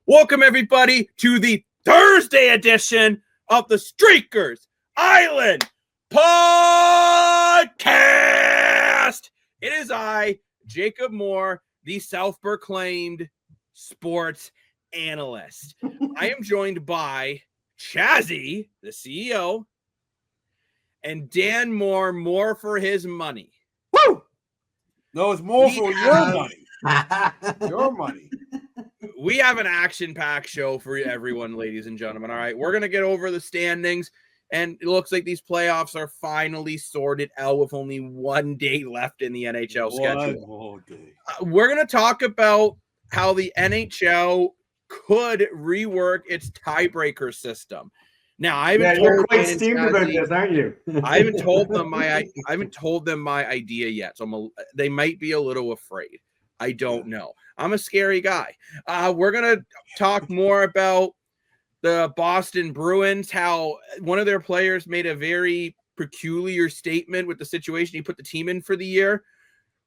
Welcome, everybody, to the Thursday edition of the Streakers Island Podcast. It is I, Jacob Moore, the self-proclaimed sports analyst. I am joined by Chazzy, the CEO, and Dan Moore, more for his money. Woo! No, it's more for your money. Your money. We have an action-packed show for everyone, ladies and gentlemen. All right, we're going to get over the standings, and it looks like these playoffs are finally sorted out with only 1 day left in the NHL schedule. We're going to talk about how the NHL could rework its tiebreaker system. Now, you're quite steamed about this, aren't you? I haven't told them my idea yet, so they might be a little afraid. I don't know. I'm a scary guy. We're going to talk more about the Boston Bruins, how one of their players made a very peculiar statement with the situation he put the team in for the year.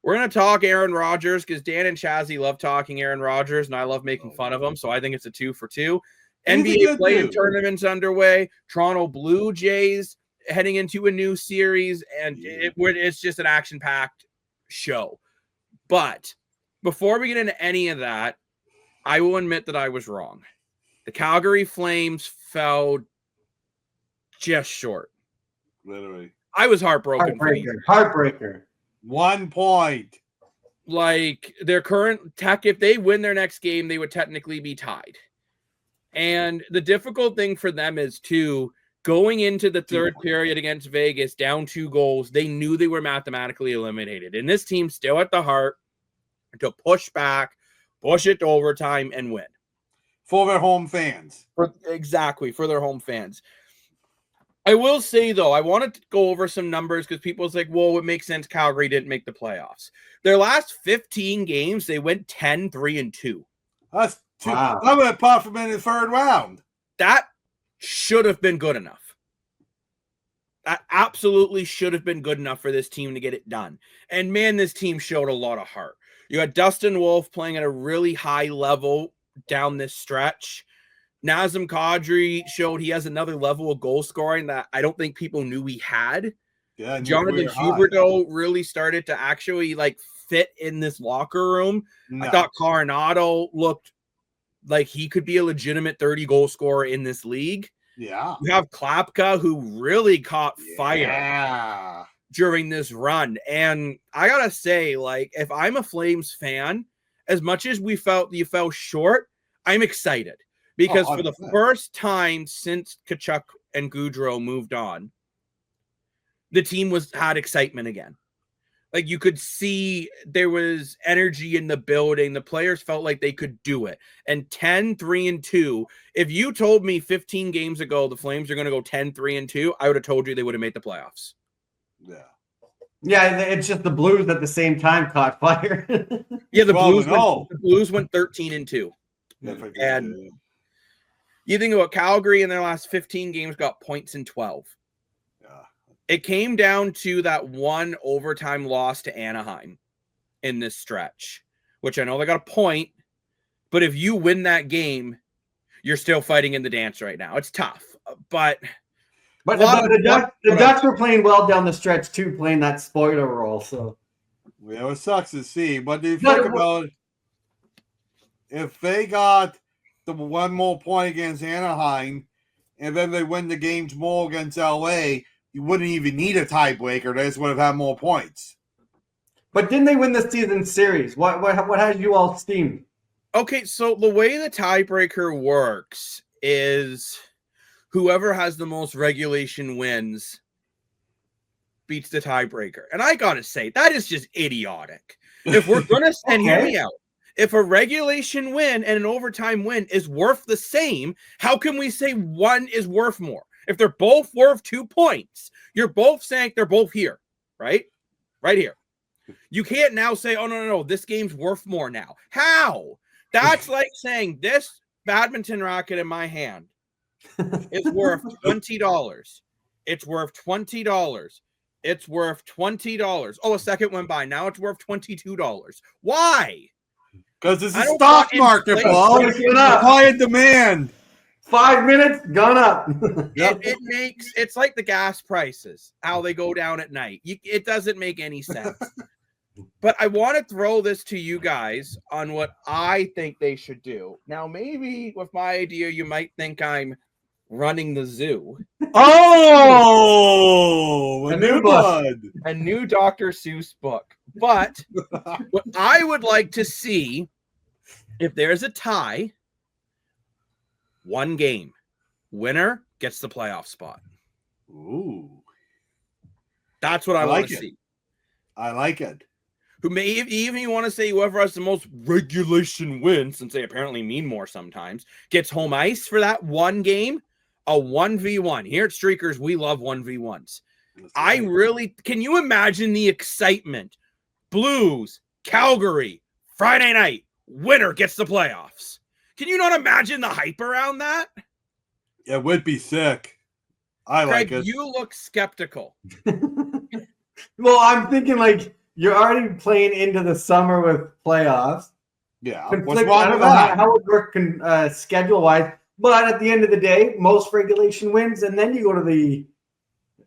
We're going to talk Aaron Rodgers because Dan and Chazzy love talking Aaron Rodgers, and I love making fun of him, so I think it's a 2 for 2. NBA play-in tournaments underway. Toronto Blue Jays heading into a new series, and it's just an action-packed show. But before we get into any of that, I will admit that I was wrong. The Calgary Flames fell just short. Literally. I was heartbroken. Heartbreaker. 1 point. Like, their current tech, if they win their next game, they would technically be tied. And the difficult thing for them is, too, going into the third period against Vegas, down 2 goals, they knew they were mathematically eliminated. And this team still at the heart to push back, push it to overtime, and win. For their home fans. For their home fans. I will say, though, I wanted to go over some numbers because people's like, well, it makes sense Calgary didn't make the playoffs. Their last 15 games, they went 10-3-2. That's two. Wow. I'm going to pop them in the third round. That should have been good enough. That absolutely should have been good enough for this team to get it done. And, man, this team showed a lot of heart. You got Dustin Wolf playing at a really high level down this stretch. Nazem Kadri showed he has another level of goal scoring that I don't think people knew he had. Yeah, Jonathan Huberdeau really started to actually fit in this locker room. No. I thought Coronado looked like he could be a legitimate 30-goal scorer in this league. Yeah. You have Klapka, who really caught fire during this run. And I gotta say, if I'm a Flames fan, as much as you fell short, I'm excited. Because for the first time since Tkachuk and Gaudreau moved on, the team had excitement again. You could see there was energy in the building. The players felt like they could do it. And 10-3-2, if you told me 15 games ago the Flames are going to go 10-3-2, I would have told you they would have made the playoffs. Yeah. Yeah, it's just the Blues at the same time caught fire. Yeah, the Blues went 13-2. And you think about Calgary in their last 15 games got points in 12. Yeah. It came down to that one overtime loss to Anaheim in this stretch, which I know they got a point, but if you win that game, you're still fighting in the dance right now. It's tough, but the Ducks were playing well down the stretch too, playing that spoiler role. So yeah, it sucks to see. But if you think about it, if they got the 1 more point against Anaheim, and then they win the games more against LA, you wouldn't even need a tiebreaker. They just would have had more points. But didn't they win the season series? What had you all steamed? Okay, so the way the tiebreaker works is whoever has the most regulation wins beats the tiebreaker. And I gotta say, that is just idiotic. If we're gonna hear me out. If a regulation win and an overtime win is worth the same, how can we say one is worth more? If they're both worth 2 points, you're both saying they're both here, right? Right here. You can't now say, oh, no, this game's worth more now. How? That's like saying this badminton racket in my hand is worth $20. It's worth $20. It's worth $20. Oh, a second went by. Now it's worth $22. Why? Because it's I a don't stock want market, inflation. bro. Price went up. Supply and demand. 5 minutes, gone up. Yep. It's like the gas prices, how they go down at night. It doesn't make any sense. But I want to throw this to you guys on what I think they should do. Now, maybe with my idea, you might think I'm running the zoo. Oh, A a new new book. one. A new Dr. Seuss book. But what I would like to see, if there's a tie, one game, winner gets the playoff spot. Ooh, That's what I want to see. I like it. Who may even you want to say whoever has the most regulation wins, since they apparently mean more sometimes, gets home ice for that one game, a 1v1. Here at Streakers, we love 1v1s. I really can you imagine the excitement? Blues, Calgary, Friday night, winner gets the playoffs. Can you not imagine the hype around that? It would be sick. I Craig, like it. you look skeptical. Well, I'm thinking like you're already playing into the summer with playoffs. Yeah. Conflict, What's I wrong don't with know that? how it would work schedule-wise, but at the end of the day, most regulation wins, and then you go to the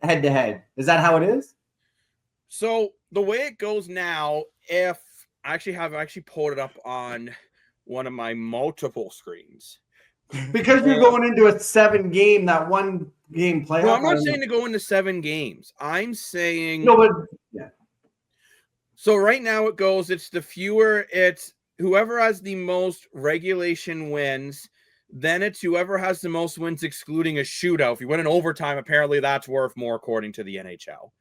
head-to-head. Is that how it is? So the way it goes now, if I actually pulled it up on one of my multiple screens. Because you're going into a 7-game, that one game playoff. No, I'm not saying to go into 7 games. I'm saying No, but yeah. So right now it goes, it's whoever has the most regulation wins, then it's whoever has the most wins excluding a shootout. If you win in overtime, apparently that's worth more according to the NHL.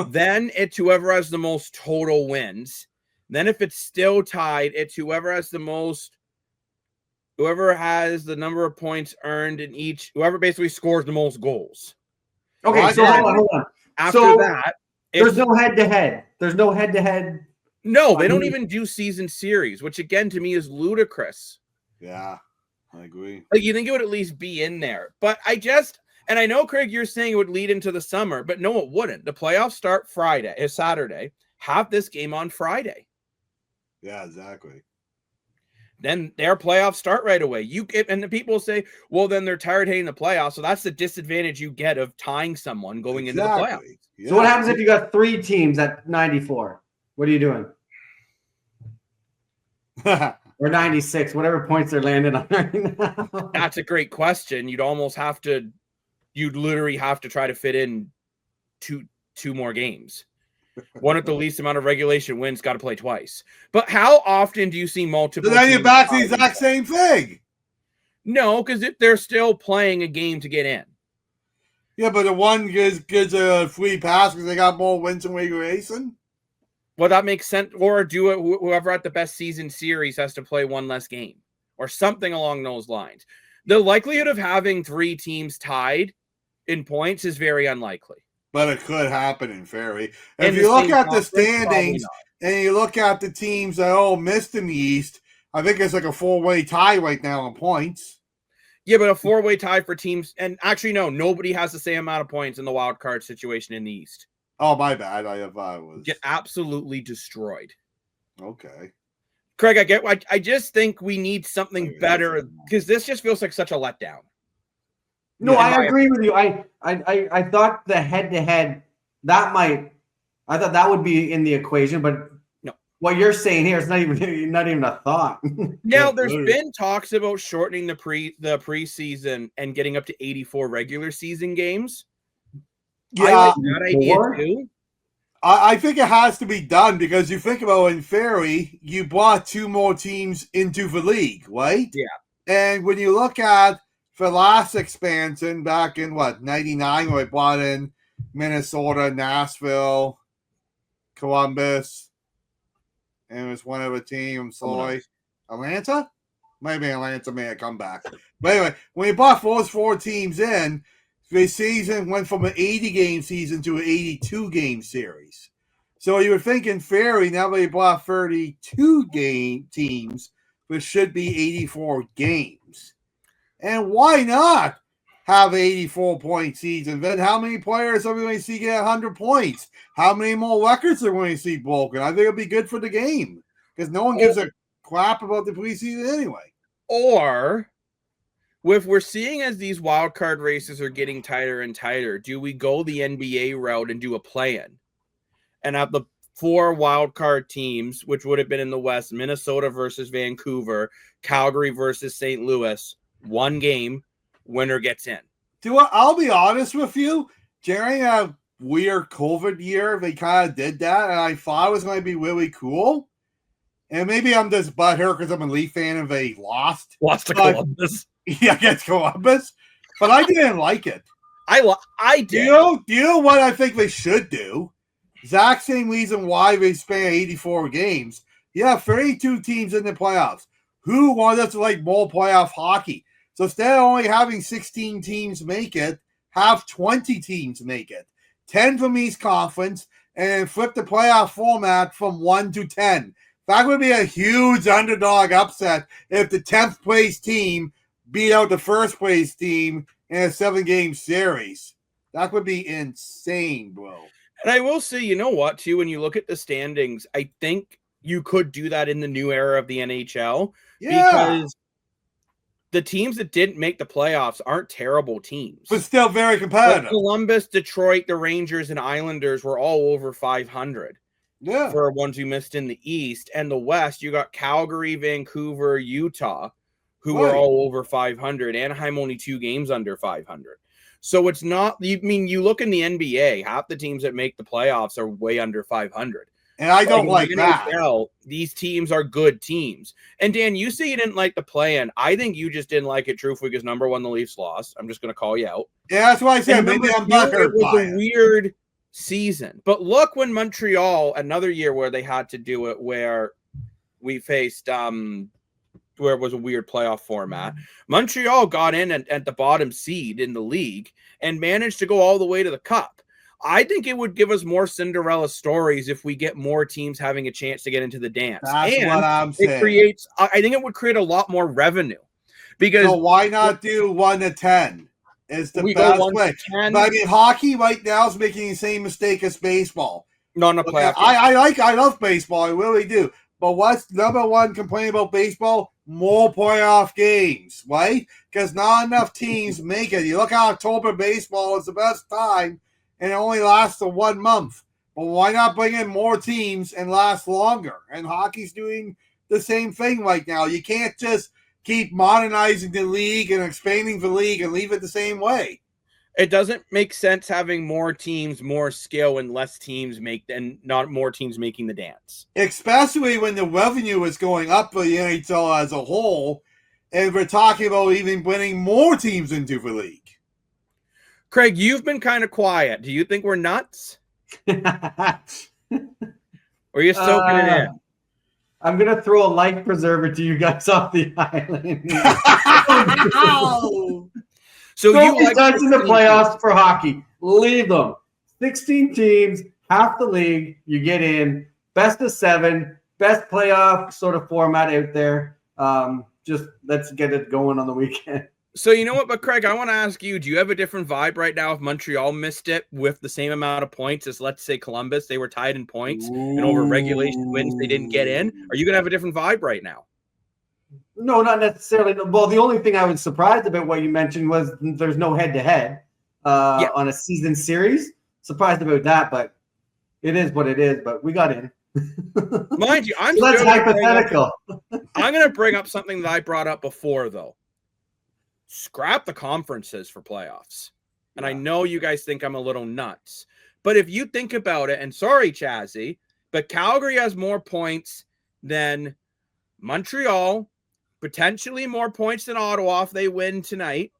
Then it's whoever has the most total wins. Then if it's still tied, it's whoever has the number of points earned in each, whoever basically scores the most goals. Okay, Well, so hold on. After So, that, there's no head-to-head. There's no head-to-head. No, they don't even do season series, which again to me is ludicrous. Yeah, I agree. Like you think it would at least be in there, but and I know Craig, you're saying it would lead into the summer, but no, it wouldn't. The playoffs start Saturday. Have this game on Friday. Yeah, exactly. Then their playoffs start right away. And the people say, well, then they're tired hating the playoffs. So that's the disadvantage you get of tying someone going into the playoffs. Yeah. So what happens if you got 3 teams at 94? What are you doing? Or 96, whatever points they're landing on right now. That's a great question. You'd literally have to try to fit in two more games. One at the least amount of regulation wins, got to play twice. But how often do you see multiple? So then you're back to the exact same thing. No, because they're still playing a game to get in. Yeah, but the one gives a free pass because they got more wins in regulation. Well, that makes sense. Or do it. Whoever at the best season series has to play one less game, or something along those lines. The likelihood of having 3 teams tied in points is very unlikely. But it could happen in Ferry. If you look at the standings and you look at the teams that all missed in the East, I think it's like a 4-way tie right now in points. Yeah, but a 4-way tie for teams, and actually no, nobody has the same amount of points in the wild card situation in the East. Oh, my bad. I was Get absolutely destroyed. Okay. Craig, I just think we need something better because this just feels like such a letdown. No, I agree with you. I thought the head-to-head I thought that would be in the equation, but no. What you're saying here is not even a thought. Now, there's been talks about shortening the preseason and getting up to 84 regular season games. Yeah, I like that idea too. I think it has to be done because you think about in Ferry, you brought 2 more teams into the league, right? Yeah. And when you look at the last expansion back in 99, where I brought in Minnesota, Nashville, Columbus, and it was one other team. I'm sorry. Atlanta? Maybe Atlanta may have come back. But anyway, when you brought those 4 teams in, the season went from an 80-game season to an 82-game series. So you were thinking Ferry, now they brought 32-game teams, which should be 84 games. And why not have an 84-point season? Then how many players are we going to see get 100 points? How many more records are we going to see broken? I think it'll be good for the game because no one gives a crap about the preseason anyway. Or if we're seeing as these wild card races are getting tighter and tighter, do we go the NBA route and do a play-in and have the 4 wild card teams, which would have been in the West, Minnesota versus Vancouver, Calgary versus St. Louis, 1 game, winner gets in. I'll be honest with you, during a weird COVID year, they kind of did that, and I thought it was going to be really cool. And maybe I'm just butthurt because I'm a Leaf fan and they lost. Lost to Columbus. Yeah, against Columbus. But I didn't like it. I did. Do you know what I think they should do? Exact same reason why they span 84 games. You have 32 teams in the playoffs. Who wants to like more playoff hockey? So instead of only having 16 teams make it, have 20 teams make it. 10 from each conference, and flip the playoff format from 1 to 10. That would be a huge underdog upset if the 10th place team beat out the first place team in a 7-game series. That would be insane, bro. And I will say, you know what, too, when you look at the standings, I think you could do that in the new era of the NHL. Yeah. Because the teams that didn't make the playoffs aren't terrible teams. But still very competitive. Like Columbus, Detroit, the Rangers, and Islanders were all over 500. Yeah. For ones who missed in the East. And the West, you got Calgary, Vancouver, Utah, who were all over 500. Anaheim only 2 games under 500. So it's not, you look in the NBA, half the teams that make the playoffs are way under 500. And I don't like that. NHL, these teams are good teams. And Dan, you say you didn't like the play-in. I think you just didn't like it, truthfully, because number 1, the Leafs lost. I'm just going to call you out. Yeah, that's why I said maybe I'm not hurt. It was a weird season. But look, when Montreal, another year where they had to do it, where we faced where it was a weird playoff format, Montreal got in at the bottom seed in the league and managed to go all the way to the cup. I think it would give us more Cinderella stories if we get more teams having a chance to get into the dance. That's and what I'm saying. I think it would create a lot more revenue. Because so why not do 1 to 10? It's the best way. But I mean, hockey right now is making the same mistake as baseball. Not in a playoff. I love baseball. I really do. But what's number one complaint about baseball? More playoff games, right? Because not enough teams make it. You look at October baseball, it's the best time, and it only lasts for 1 month. But why not bring in more teams and last longer? And hockey's doing the same thing right now. You can't just keep modernizing the league and expanding the league and leave it the same way. It doesn't make sense having more teams, more skill, and less teams and not more teams making the dance. Especially when the revenue is going up for the NHL as a whole, and we're talking about even bringing more teams into the league. Craig, you've been kind of quiet. Do you think we're nuts? Or are you soaking it in? I'm going to throw a life preserver to you guys off the island. So don't you like in the playoffs for hockey. Leave them. 16 teams, half the league, you get in. Best of 7, best playoff sort of format out there. Just let's get it going on the weekend. So you know what, but Craig, I want to ask you, do you have a different vibe right now if Montreal missed it with the same amount of points as, let's say, Columbus? They were tied in points, and over regulation wins, they didn't get in. Are you going to have a different vibe right now? No, not necessarily. Well, the only thing I was surprised about what you mentioned was there's no head-to-head on a season series. Surprised about that, but it is what it is. But we got in. Mind you, so that's hypothetical. I'm going to bring up something that I brought up before, though. Scrap the conferences for playoffs. And I know you guys think I'm a little nuts. But if you think about it, and sorry, Chazzy, but Calgary has more points than Montreal, potentially more points than Ottawa if they win tonight,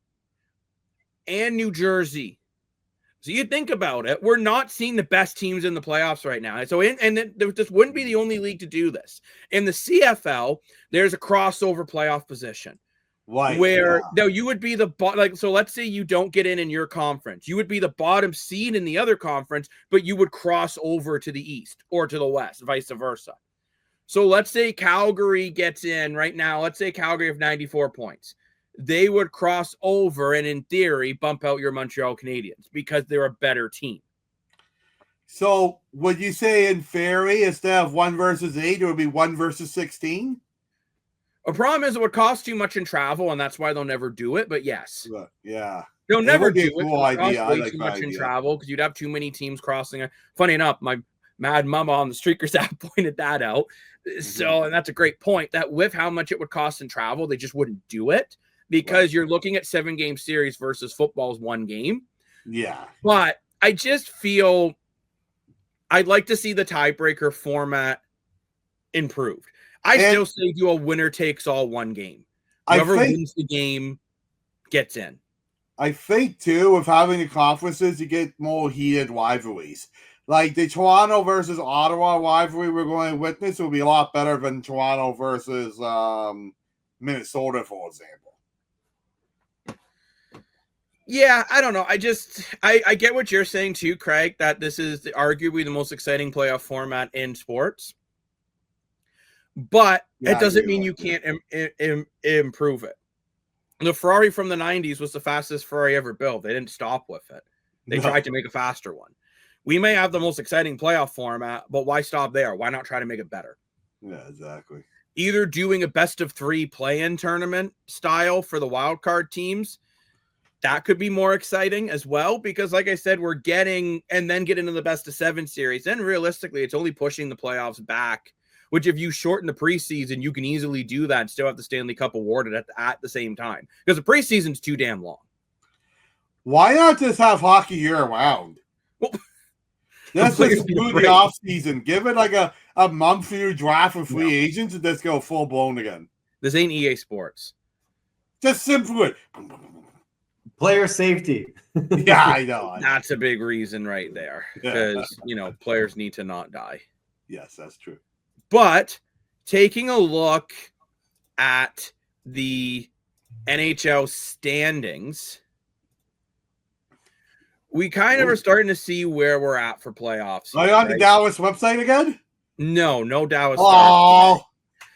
and New Jersey. So you think about it, we're not seeing the best teams in the playoffs right now. So, this wouldn't be the only league to do this. In the CFL, there's a crossover playoff position. Right. Where no, you would be so let's say you don't get in your conference. You would be the bottom seed in the other conference, but you would cross over to the East or to the West, vice versa. So let's say Calgary gets in right now. Let's say Calgary have 94 points. They would cross over and, in theory, bump out your Montreal Canadiens because they're a better team. So would you say, in theory, instead of 1 versus 8, it would be 1 versus 16? A problem is it would cost too much in travel, and that's why they'll never do it. But yes, Yeah. they'll It never would be do a it. cool It would idea. cost I way like too the much in idea. travel because you'd have too many teams crossing it. Funny enough, my mad mama on the Streakers app pointed that out. So, and that's a great point, that with how much it would cost in travel, they just wouldn't do it because you're looking at 7-game series versus football's 1 game. Yeah. But I just feel I'd like to see the tiebreaker format improved. I still say do a winner takes all 1 game. Whoever wins the game gets in. I think too, with having the conferences, you get more heated rivalries. Like the Toronto versus Ottawa rivalry we're going to witness will be a lot better than Toronto versus Minnesota, for example. Yeah, I don't know. I get what you're saying too, Craig, that this is arguably the most exciting playoff format in sports. But it doesn't mean you can't improve it. The Ferrari from the 90s was the fastest Ferrari ever built. They didn't stop with it. They tried to make a faster one. We may have the most exciting playoff format, but why stop there? Why not try to make it better? Yeah, exactly. Either doing a best of 3 play-in tournament style for the wild card teams, that could be more exciting as well, because like I said, we're getting into the best of 7 series. And realistically, it's only pushing the playoffs back, which if you shorten the preseason, you can easily do that and still have the Stanley Cup awarded at the same time, because the preseason's too damn long. Why not just have hockey year round? Well, let's just do the off season. Give it like a month for your draft for free agents and just go full blown again. This ain't EA Sports. Just simple it. Player safety. Yeah, I know. That's a big reason right there, because players need to not die. Yes, that's true. But taking a look at the NHL standings, we kind of are starting to see where we're at for playoffs. Are you on the Dallas website again? No Dallas. Oh,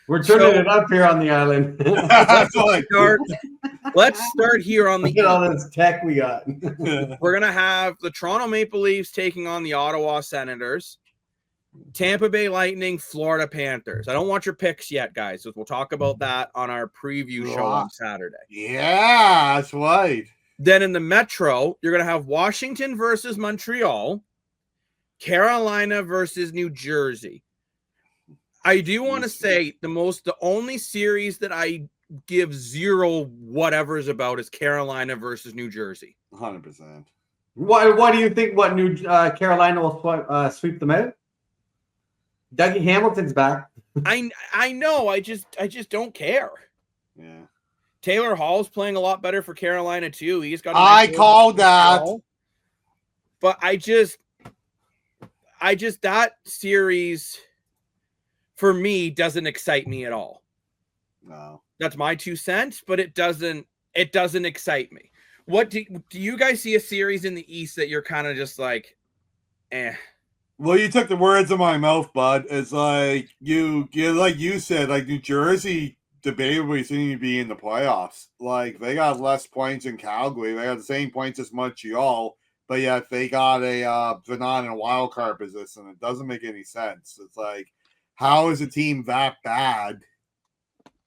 we're turning it up here on the island. Let's start here on the Look at all this tech we got. We're going to have the Toronto Maple Leafs taking on the Ottawa Senators, Tampa Bay Lightning, Florida Panthers. I don't want your picks yet, guys. So we'll talk about that on our preview show on Saturday. Yeah, that's right. Then in the Metro, you're going to have Washington versus Montreal, Carolina versus New Jersey. I do want to say the only series that I give zero whatevers about is Carolina versus New Jersey. 100%. Why do you think New Carolina will sweep them out? Dougie Hamilton's back. I know. I just don't care. Yeah. Taylor Hall's playing a lot better for Carolina too. He's got. I called that. But I just that series for me doesn't excite me at all. No. That's my 2 cents, but it doesn't excite me. What do you guys see a series in the East that you're kind of just like, eh? Well, you took the words in my mouth, bud. It's like you like you said, like New Jersey debatably seem to be in the playoffs. Like they got less points in Calgary. They got the same points as Montreal, but yet they got they're not in a wild card position. It doesn't make any sense. It's like, how is a team that bad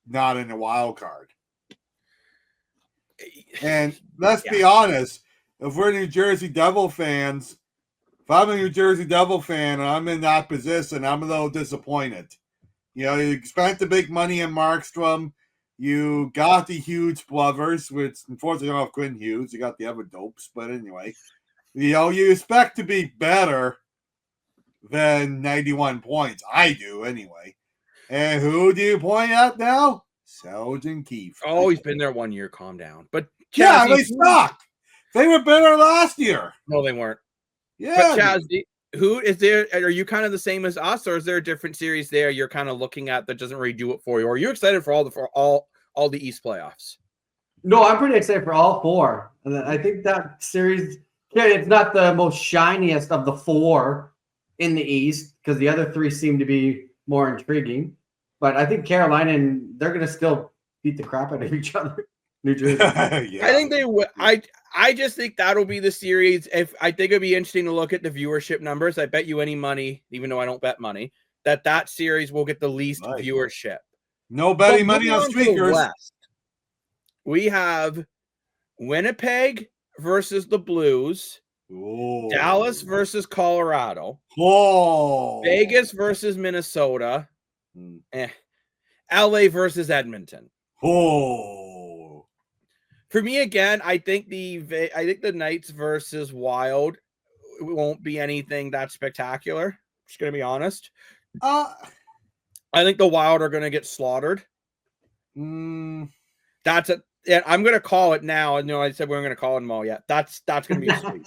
not in a wild card? And let's be honest, if we're New Jersey Devil fans, if I'm a New Jersey Devil fan and I'm in that position, I'm a little disappointed. You spent the big money in Markstrom. You got the Hughes brothers, which unfortunately don't have Quinn Hughes. You got the other dopes, but anyway. You expect to be better than 91 points. I do, anyway. And who do you point at now? Sheldon Keefe. Oh, he's been there 1 year. Calm down. But yeah, they suck. They were better last year. No, they weren't. Yeah. But Chaz, who is there? Are you kind of the same as us, or is there a different series there you're kind of looking at that doesn't really do it for you? Or are you excited for all the East playoffs? No, I'm pretty excited for all 4. And I think that series, it's not the most shiniest of the 4 in the East because the other 3 seem to be more intriguing. But I think Carolina, they're going to still beat the crap out of each other. New Jersey. Yeah. I think they would. I just think that'll be the series. If I think it'd be interesting to look at the viewership numbers. I bet you any money, even though I don't bet money, that series will get the least viewership. No betting But money on moving on to the streakers. West, we have Winnipeg versus the Blues, Ooh. Dallas versus Colorado, Oh. Vegas versus Minnesota, Hmm. LA versus Edmonton. Oh. For me, again, I think the Knights versus Wild won't be anything that spectacular. Just gonna be honest. I think the Wild are gonna get slaughtered. That's it. Yeah, I'm gonna call it now. I know I said we weren't gonna call it them all yet. That's gonna be a sweep.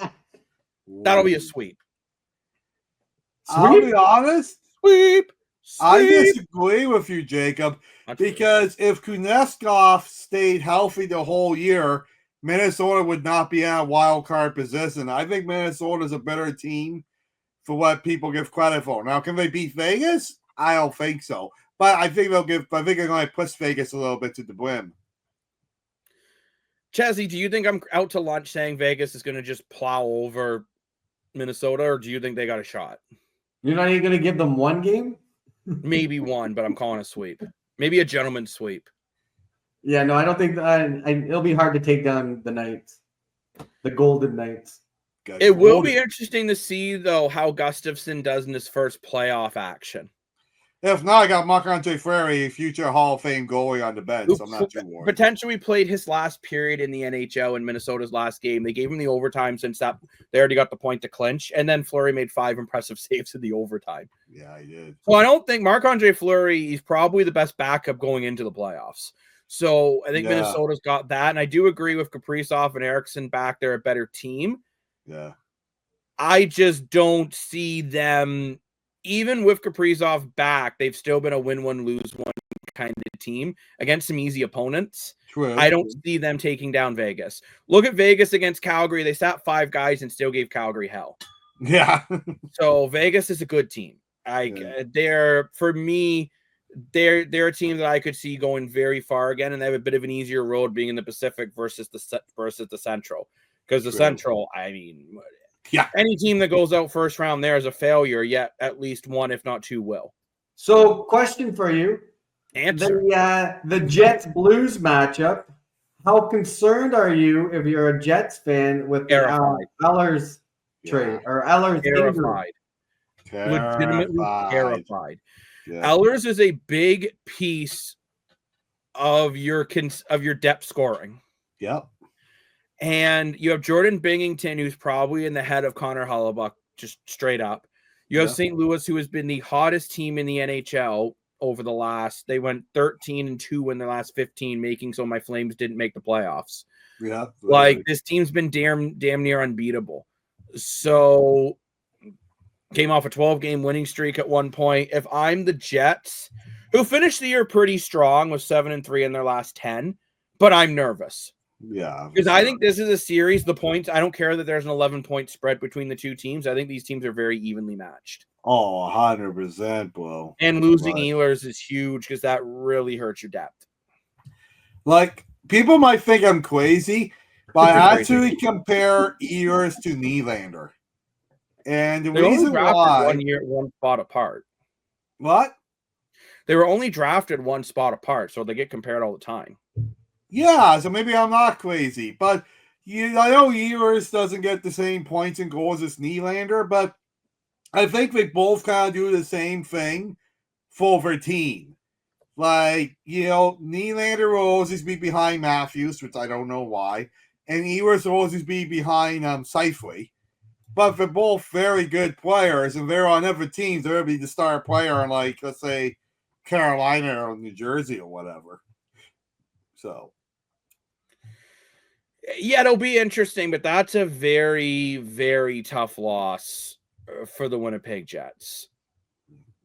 That'll be a sweep. I'll be honest. Sweep. I disagree with you, Jacob, because if Kuznetsov stayed healthy the whole year, Minnesota would not be in a wild card position. I think Minnesota's a better team for what people give credit for. Now, can they beat Vegas? I don't think so, but I think they're going to push Vegas a little bit to the brim. Chazzy, do you think I'm out to lunch saying Vegas is going to just plow over Minnesota, or do you think they got a shot? You're not even going to give them one game? Maybe one, but I'm calling a sweep. Maybe a gentleman's sweep. Yeah, no, I don't think it'll be hard to take down the Knights, the Golden Knights. It will be interesting to see, though, how Gustafsson does in his first playoff action. If not, I got Marc-Andre Fleury, future Hall of Fame goalie on the bench, so I'm not too worried. Potentially played his last period in the NHL in Minnesota's last game. They gave him the overtime since that they already got the point to clinch, and then Fleury made 5 impressive saves in the overtime. Yeah, he did. So I don't think Marc-Andre Fleury, he's probably the best backup going into the playoffs. So I think Minnesota's got that, and I do agree with Kaprizov and Eriksson back. They're a better team. Yeah. I just don't see them, even with Kaprizov back, they've still been a win-one, lose-one kind of team against some easy opponents. True. I don't see them taking down Vegas. Look at Vegas against Calgary. They sat 5 guys and still gave Calgary hell. Yeah. So Vegas is a good team. They're for me, they're a team that I could see going very far again, and they have a bit of an easier road being in the Pacific versus the Central. Because the Central, I mean, any team that goes out first round there is a failure, yet at least one, if not 2, will. So, question for you. Answer. The Jets-Blues matchup, how concerned are you if you're a Jets fan with the Ehlers trade or Ehlers injury? Legitimately terrified. Yeah. Ehlers is a big piece of your depth scoring. Yep. And you have Jordan Binghamton, who's probably in the head of Connor Hellebuyck, just straight up. You have St. Louis, who has been the hottest team in the NHL over the last. They went 13-2 in their last 15, making so my Flames didn't make the playoffs. Yeah, like this team's been damn near unbeatable. So came off a 12-game winning streak at one point. If I'm the Jets, who finished the year pretty strong with 7-3 in their last 10, but I'm nervous. Yeah, because I think this is a series. The points, I don't care that there's an 11-point spread between the two teams. I think these teams are very evenly matched. Oh, 100%, bro. And losing Ehlers is huge because that really hurts your depth. Like, people might think I'm crazy, but I actually compare Ehlers to Nylander. And the reason why 1 year, 1 spot apart. What? They were only drafted 1 spot apart, so they get compared all the time. Yeah, so maybe I'm not crazy, but I know Ehlers doesn't get the same points and goals as Nylander, but I think they both kind of do the same thing for their team. Like, Nylander will always be behind Matthews, which I don't know why, and Ehlers will always be behind Sifley. But they're both very good players, and they're on other teams. They're going to be the star player on, like, let's say, Carolina or New Jersey or whatever. So. Yeah, it'll be interesting, but that's a very, very tough loss for the Winnipeg Jets.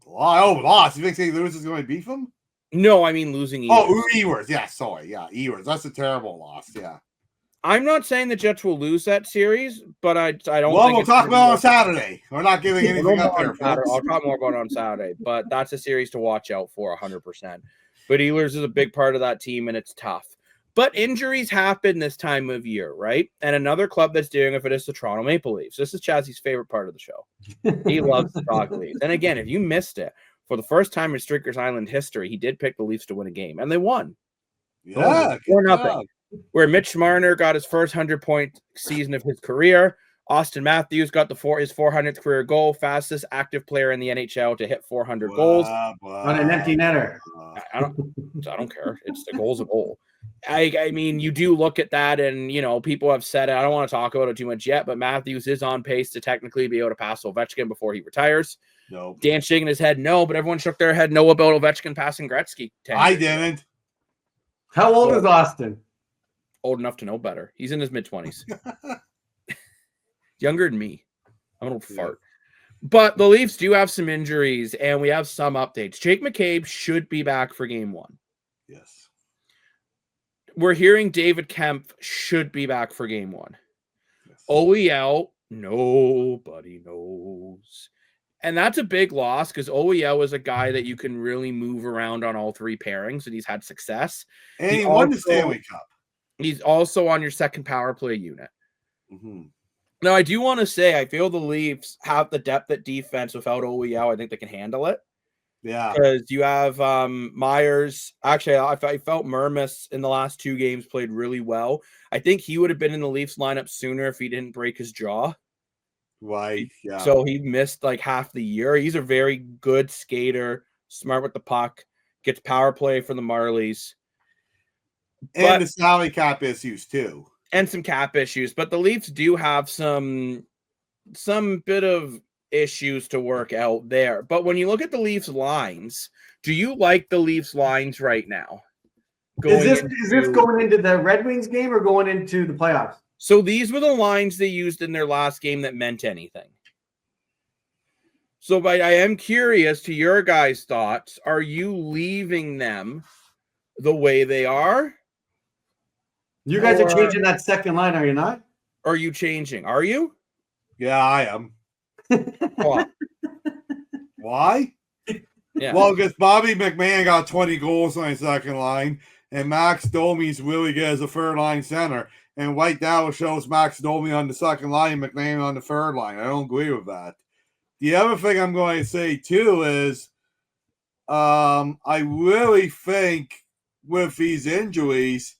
Loss? You think St. Louis is going to beat them? No, I mean losing Ehlers. Oh, Ehlers. Yeah, sorry. Yeah, Ehlers. That's a terrible loss. Yeah. I'm not saying the Jets will lose that series, but I don't. Well, we'll talk about it on Saturday. We're not giving anything up here. I'll talk more about it on Saturday, but that's a series to watch out for 100%. But Ehlers is a big part of that team, and it's tough. But injuries happen this time of year, right? And another club that's doing it is the Toronto Maple Leafs. This is Chazzy's favorite part of the show. He loves the Dog Leafs. And again, if you missed it, for the first time in Strikers Island history, he did pick the Leafs to win a game, and they won. Yeah, Or good nothing. job. Where Mitch Marner got his first 100-point season of his career. Austin Matthews got his 400th career goal, fastest active player in the NHL to hit 400 goals. On an empty netter. I don't care. It's the goal's a goal. I mean, you do look at that, and people have said it. I don't want to talk about it too much yet, but Matthews is on pace to technically be able to pass Ovechkin before he retires. No. Dan shaking his head no, but everyone shook their head no about Ovechkin passing Gretzky. I didn't. How old is Austin? Old enough to know better. He's in his mid-20s. Younger than me. I'm an old fart. But the Leafs do have some injuries, and we have some updates. Jake McCabe should be back for game 1. Yes. We're hearing David Kemp should be back for game 1. Yes. OEL, nobody knows. And that's a big loss because OEL is a guy that you can really move around on all 3 pairings, and he's had success. And he won the Stanley Cup. He's also on your second power play unit. Mm-hmm. Now, I do want to say, I feel the Leafs have the depth at defense without OEL. I think they can handle it. Yeah. Because you have Myers. Actually, I felt Mermis in the last 2 games played really well. I think he would have been in the Leafs lineup sooner if he didn't break his jaw. Right, yeah. So he missed like half the year. He's a very good skater, smart with the puck, gets power play for the Marlies. And the salary cap issues, too. And some cap issues, but the Leafs do have some bit of issues to work out there. But when you look at the Leafs lines, do you like the Leafs lines right now? Is this going into the Red Wings game or going into the playoffs? So these were the lines they used in their last game that meant anything. So I am curious to your guys' thoughts. Are you leaving them the way they are? You guys are changing that second line, are you not? Are you changing? Are you? Yeah, I am. Why? Yeah. Well, because Bobby McMahon got 20 goals on his second line, and Max Domi's really good as a third-line center. And right now it shows Max Domi on the second line, McMahon on the third line. I don't agree with that. The other thing I'm going to say, too, is I really think with these injuries,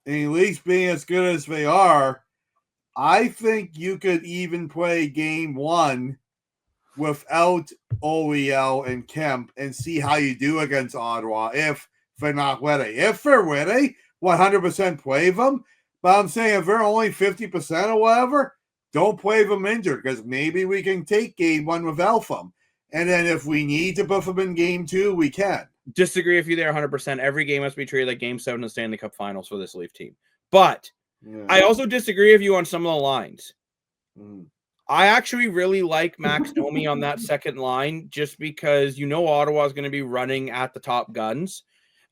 and at least being as good as they are, I think you could even play game 1 without OEL and Kemp and see how you do against Ottawa if they're not ready. If they're ready, 100% play them. But I'm saying if they're only 50% or whatever, don't play them injured because maybe we can take game 1 without them. And then if we need to put them in game 2, we can. Disagree with you there 100%. Every game must be treated like game 7 of the Stanley Cup Finals for this Leaf team. But I also disagree with you on some of the lines. I actually really like Max Domi on that second line just because Ottawa is going to be running at the top guns.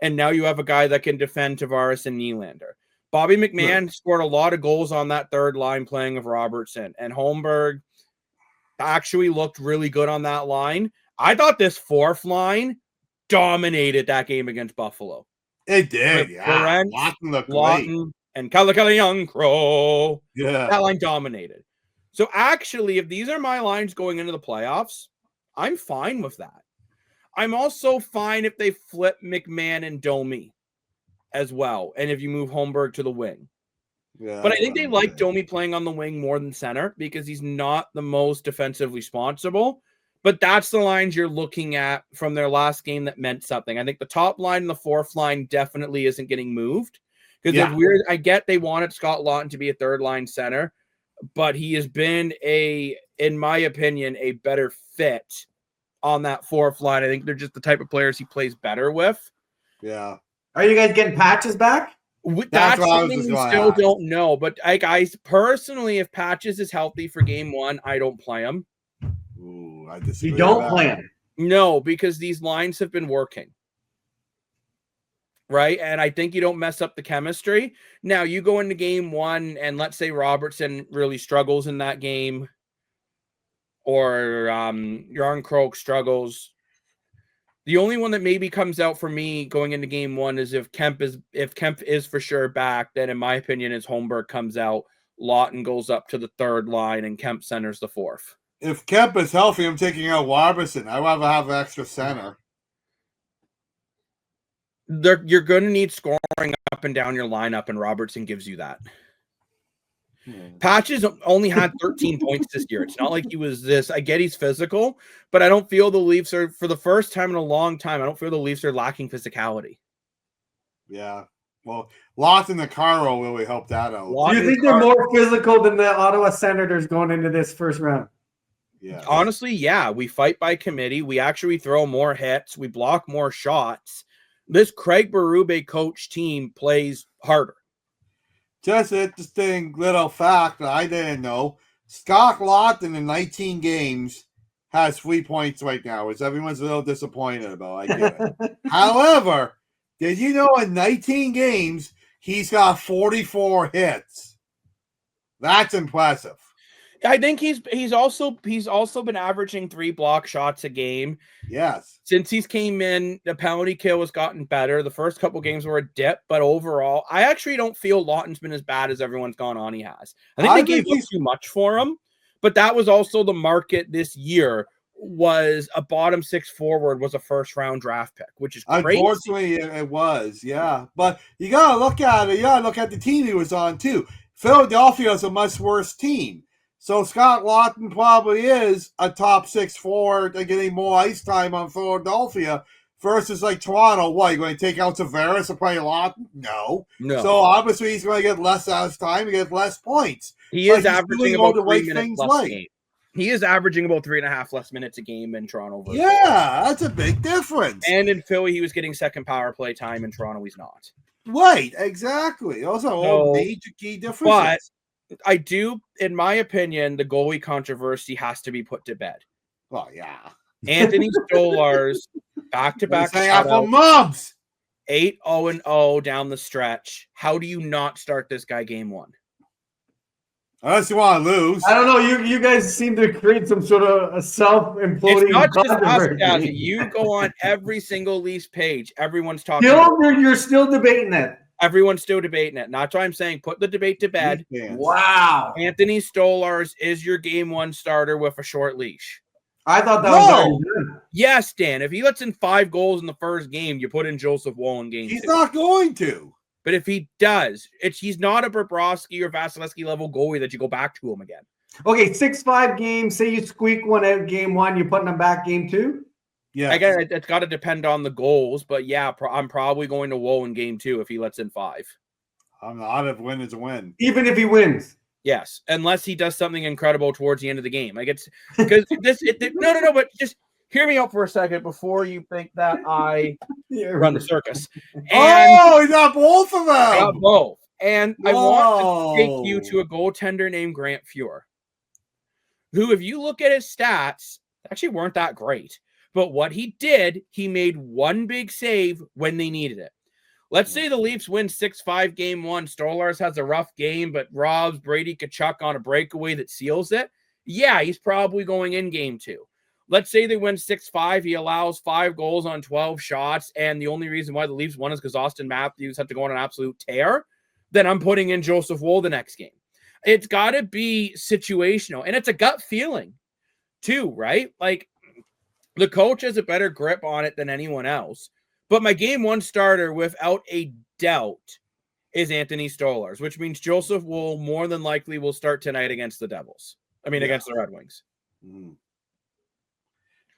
And now you have a guy that can defend Tavares and Nylander. Bobby McMahon scored a lot of goals on that third line playing with Robertson. And Holmberg actually looked really good on that line. I thought this fourth line dominated that game against Buffalo. It did, yeah. Lawton and Kalakaliankro. Yeah. That line dominated. So actually, if these are my lines going into the playoffs, I'm fine with that. I'm also fine if they flip McMahon and Domi as well, and if you move Holmberg to the wing. Yeah, but I think they like Domi playing on the wing more than center because he's not the most defensively responsible. But that's the lines you're looking at from their last game that meant something. I think the top line and the fourth line definitely isn't getting moved. Because I get they wanted Scott Lawton to be a third line center, but he has been in my opinion, a better fit on that fourth line. I think they're just the type of players he plays better with. Yeah. Are you guys getting Patches back? That's something we still don't know. But guys, personally, if Patches is healthy for game 1, I don't play him. Ooh, I disagree. You don't play him? No, because these lines have been working. Right? And I think you don't mess up the chemistry. Now, you go into game 1, and let's say Robertson really struggles in that game, or Yarncroke struggles. The only one that maybe comes out for me going into game 1 is if Kemp is for sure back, then in my opinion, is Holmberg comes out, Lawton goes up to the third line, and Kemp centers the fourth. If Kemp is healthy, I'm taking out Robertson. I'd rather have an extra center. You're going to need scoring up and down your lineup, and Robertson gives you that. Patches only had 13 points this year. It's not like he was this. I get he's physical, but I don't feel the Leafs are, for the first time in a long time, I don't feel the Leafs are lacking physicality. Yeah. Well, Lawton and Caro really helped that out. Do you think they're more physical than the Ottawa Senators going into this first round? Yeah. Honestly, yeah. We fight by committee. We actually throw more hits. We block more shots. This Craig Berube coach team plays harder. Just an interesting little fact that I didn't know. Scott Lawton in 19 games has 3 points right now, which everyone's a little disappointed about. I get it. However, did you know in 19 games he's got 44 hits? That's impressive. I think he's also been averaging 3 block shots a game. Yes. Since he's came in, the penalty kill has gotten better. The first couple games were a dip, but overall, I actually don't feel Lawton's been as bad as everyone's gone on he has. I think they gave up too much for him, but that was also the market this year. Was a bottom 6 forward was a first round draft pick, which is crazy. Unfortunately, it was, yeah. But you gotta look at it. You gotta look at the team he was on too. Philadelphia is a much worse team. So Scott Lawton probably is a top 6 forward and getting more ice time on Philadelphia versus like Toronto. What, you going to take out Tavares and play Lawton? No. So obviously he's going to get less ice time and get less points. He is averaging about 3 minutes less game. He is averaging about 3.5 less minutes a game in Toronto. Yeah, that's a big difference. And in Philly, he was getting second power play time. In Toronto, he's not. Right, exactly. Those are all major key differences. But I do, in my opinion, the goalie controversy has to be put to bed. Oh, yeah. Anthony Stolarz, back-to-back mobs. 8-0-0 down the stretch. How do you not start this guy game 1? Unless you want to lose. I don't know. You guys seem to create some sort of a self-imploding. It's not just us, guys. You go on every single Leafs page. Everyone's talking. You're still debating it. Everyone's still debating it. And that's why I'm saying put the debate to bed. Wow. Anthony Stolarz is your game 1 starter with a short leash. I thought that was very good. Yes, Dan. If he lets in 5 goals in the first game, you put in Joseph Woll in game 2. He's not going to. But if he does, he's not a Bobrovsky or Vasilevsky level goalie that you go back to him again. Okay, 6-5 games. Say you squeak one out game 1, you're putting them back game 2? Yeah. Again, it's got to depend on the goals, but yeah, I'm probably going to Woll in game 2 if he lets in 5. I'm not. If win is a win. Even if he wins. Yes, unless he does something incredible towards the end of the game. Like it's because no, but just hear me out for a second before you think that I run the circus. And he got both of them. I got both. And I want to take you to a goaltender named Grant Fuhr, who, if you look at his stats, actually weren't that great. But what he did, he made one big save when they needed it. Let's say the Leafs win 6-5 game 1. Stolarz has a rough game, but robs Brady Tkachuk on a breakaway that seals it. Yeah, he's probably going in game 2. Let's say they win 6-5. He allows 5 goals on 12 shots, and the only reason why the Leafs won is because Austin Matthews had to go on an absolute tear. Then I'm putting in Joseph Woll the next game. It's got to be situational, and it's a gut feeling too, right? Like the coach has a better grip on it than anyone else. But my game 1 starter, without a doubt, is Anthony Stolarz, which means Joseph Woll more than likely will start tonight against the Devils. Against the Red Wings. Mm-hmm.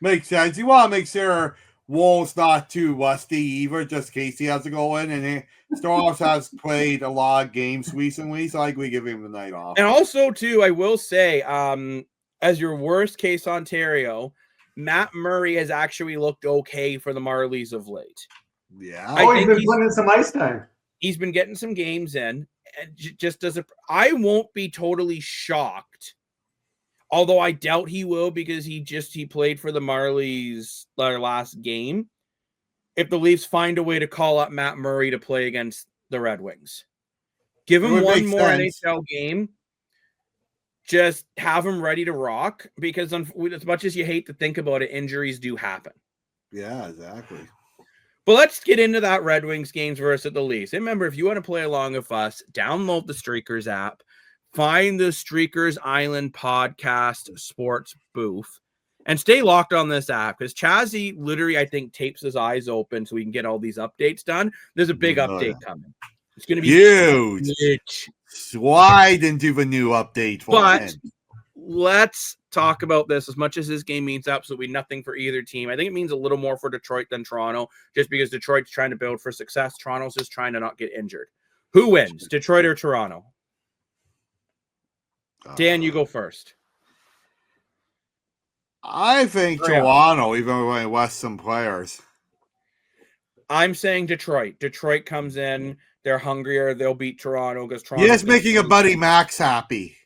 Makes sense. You want to make sure Woll's not too rusty either, just in case he has to go in. And Stolarz has played a lot of games recently, so I think we give him the night off. And also, too, I will say, as your worst case Ontario, Matt Murray has actually looked okay for the Marlies of late. Yeah. He's been putting some ice time. He's been getting some games in. And just I won't be totally shocked, although I doubt he will because he played for the Marlies their last game. If the Leafs find a way to call up Matt Murray to play against the Red Wings, give him one more NHL game. Just have him ready to rock because as much as you hate to think about it, injuries do happen. Yeah, exactly. But let's get into that Red Wings games versus the Leafs. And remember, if you want to play along with us, download the Streakers app, find the Streakers Island podcast sports booth, And stay locked on this app because Chazzy literally, I think, tapes his eyes open so we can get all these updates done. There's a big update coming. It's going to be huge. Why didn't do a new update for him? Let's talk about this. As much as this game means absolutely nothing for either team, I think it means a little more for Detroit than Toronto, just because Detroit's trying to build for success. Toronto's just trying to not get injured. Who wins, Detroit or Toronto? Dan, you go first. I think Toronto, even when we lost some players. I'm saying Detroit. Detroit comes in. They're hungrier. They'll beat Toronto because Toronto. You're just making a buddy Max happy.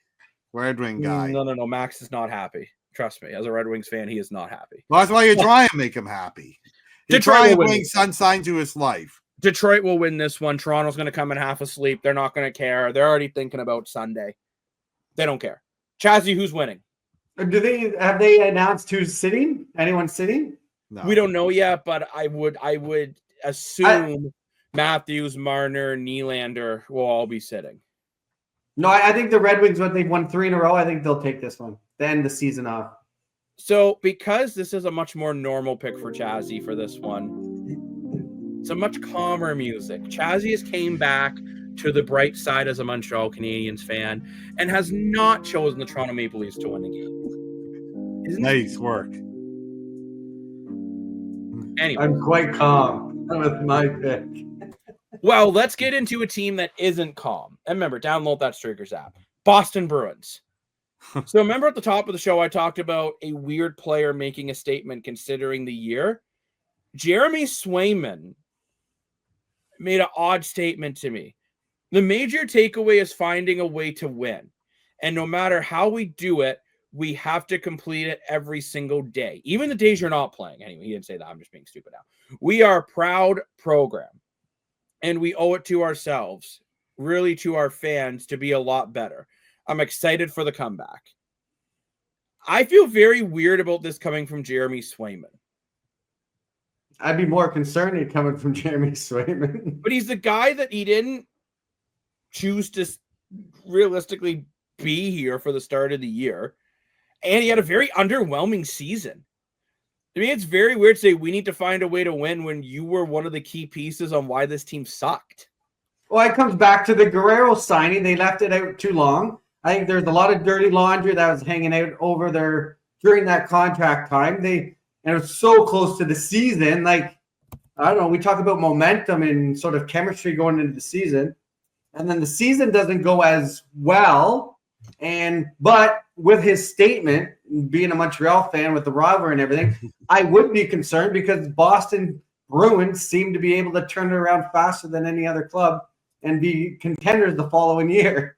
Red Wing guy. No. Max is not happy. Trust me. As a Red Wings fan, he is not happy. Well, that's why you're trying to make him happy. You're trying to bring sunshine to his life. Detroit will win this one. Toronto's going to come in half asleep. They're not going to care. They're already thinking about Sunday. They don't care. Chazzy, who's winning? Have they announced who's sitting? Anyone sitting? No. We don't know yet, but I would assume Matthews, Marner, Nylander will all be sitting. No, I think the Red Wings, when they've won 3 in a row, I think they'll take this one. They end the season off. So because this is a much more normal pick for Chazzy for this one, it's a much calmer music. Chazzy has came back to the bright side as a Montreal Canadiens fan and has not chosen the Toronto Maple Leafs to win the game. Nice work. Anyway, I'm quite calm with my pick. Well, let's get into a team that isn't calm. And remember, download that Tiebreakers app. Boston Bruins. So remember at the top of the show, I talked about a weird player making a statement considering the year. Jeremy Swayman made an odd statement to me. The major takeaway is finding a way to win. And no matter how we do it, we have to complete it every single day. Even the days you're not playing. Anyway, he didn't say that. I'm just being stupid now. We are a proud program. And we owe it to ourselves, really to our fans, to be a lot better. I'm excited for the comeback. I feel very weird about this coming from Jeremy Swayman. I'd be more concerned it coming from Jeremy Swayman. But he's the guy that he didn't choose to realistically be here for the start of the year. And he had a very underwhelming season. I mean, it's very weird to say we need to find a way to win when you were one of the key pieces on why this team sucked. Well, it comes back to the Guerrero signing. They left it out too long. I think there's a lot of dirty laundry that was hanging out over there during that contract time. And it was so close to the season. Like, I don't know, we talk about momentum and sort of chemistry going into the season. And then the season doesn't go as well. But with his statement, being a Montreal fan with the rivalry and everything, I would be concerned because Boston Bruins seem to be able to turn it around faster than any other club and be contenders the following year.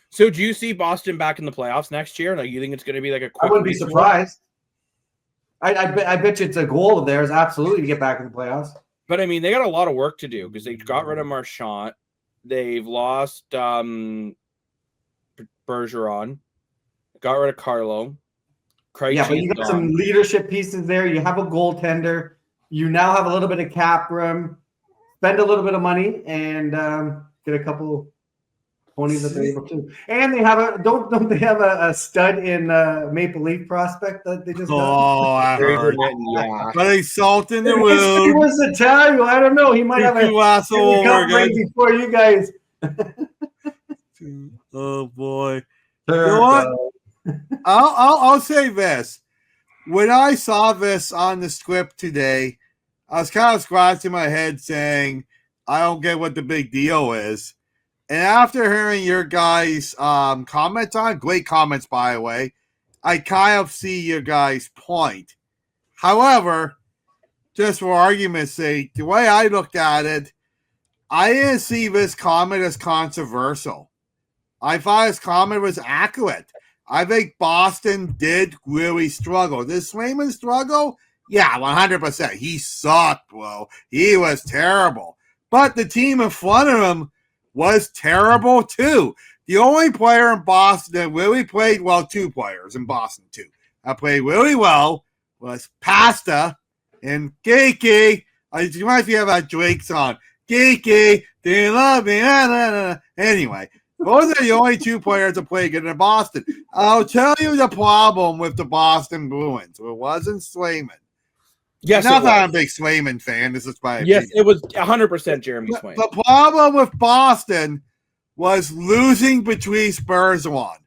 So do you see Boston back in the playoffs next year? Like, you think it's going to be like a quick? I wouldn't be surprised. I bet you it's a goal of theirs, absolutely, to get back in the playoffs. But, I mean, they got a lot of work to do because they got rid of Marchand. They've lost Bergeron. Got rid of Carlo. Krejci, yeah, but you got some leadership pieces there. You have a goaltender. You now have a little bit of cap room. Spend a little bit of money and get a couple ponies that they're able to. And they have a don't they have a stud in Maple Leaf prospect that they just I heard. Yeah. But he's salt in the He wound. was Italian. I don't know. He might have a right before you guys. Oh boy. You know what? I'll say this. When I saw this on the script today, I was kind of scratching my head saying, I don't get what the big deal is. And after hearing your guys' comments on, great comments, by the way, I kind of see your guys' point. However, just for argument's sake, the way I looked at it, I didn't see this comment as controversial. I thought his comment was accurate. I think Boston did really struggle. Did Swayman struggle? Yeah, 100%. He sucked, bro. He was terrible. But the team in front of him was terrible, too. The only player in Boston that really played well, two players in Boston, too, that played really well was Pasta and Geeky. You might have that Drake song. Geeky, do you love me? Anyway, Those are the only two players that play good in Boston. I'll tell you the problem with the Boston Bruins. It wasn't Swayman. Yes, Not that I'm a big Swayman fan. This is my yes, opinion. it was 100% Jeremy Swayman. The problem with Boston was losing Patrice Bergeron.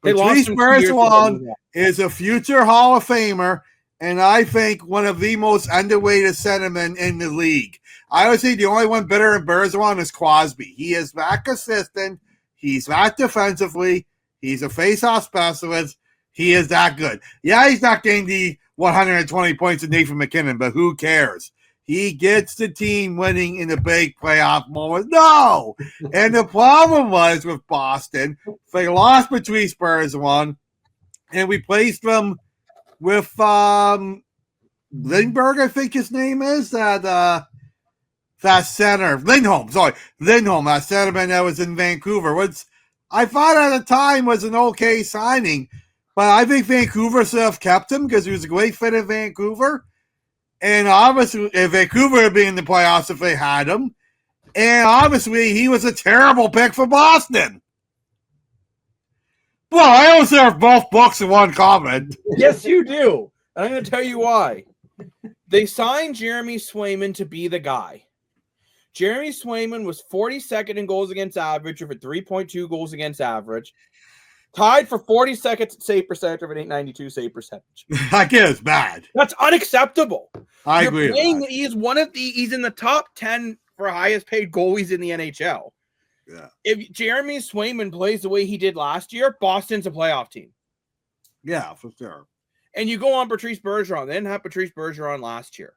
Patrice Bergeron is a future Hall of Famer, and I think one of the most underrated centermen in the league. I would say the only one better than Bergeron is Crosby. He is that consistent. He's that defensively. He's a face-off specialist. He is that good. Yeah, he's not getting the 120 points of Nathan McKinnon, but who cares? He gets the team winning in the big playoff moment. No! And the problem was with Boston, they lost Patrice Bergeron, and we placed them with Lindbergh, I think his name is, that center. Lindholm, that centerman that was in Vancouver. Which I thought at the time was an okay signing, but I think Vancouver should have kept him because he was a great fit in Vancouver. And obviously, Vancouver would be in the playoffs if they had him. And obviously, he was a terrible pick for Boston. Well, I always have both books in one comment. Yes, you do. And I'm going to tell you why. They signed Jeremy Swayman to be the guy. Jeremy Swayman was 42nd in goals against average with a 3.2 goals against average. Tied for 42nd save percentage of an .892 save percentage. I guess it's bad. That's unacceptable. I agree. He's he's in the top 10 for highest paid goalies in the NHL. Yeah. If Jeremy Swayman plays the way he did last year, Boston's a playoff team. Yeah, for sure. And you go on Patrice Bergeron. They didn't have Patrice Bergeron last year.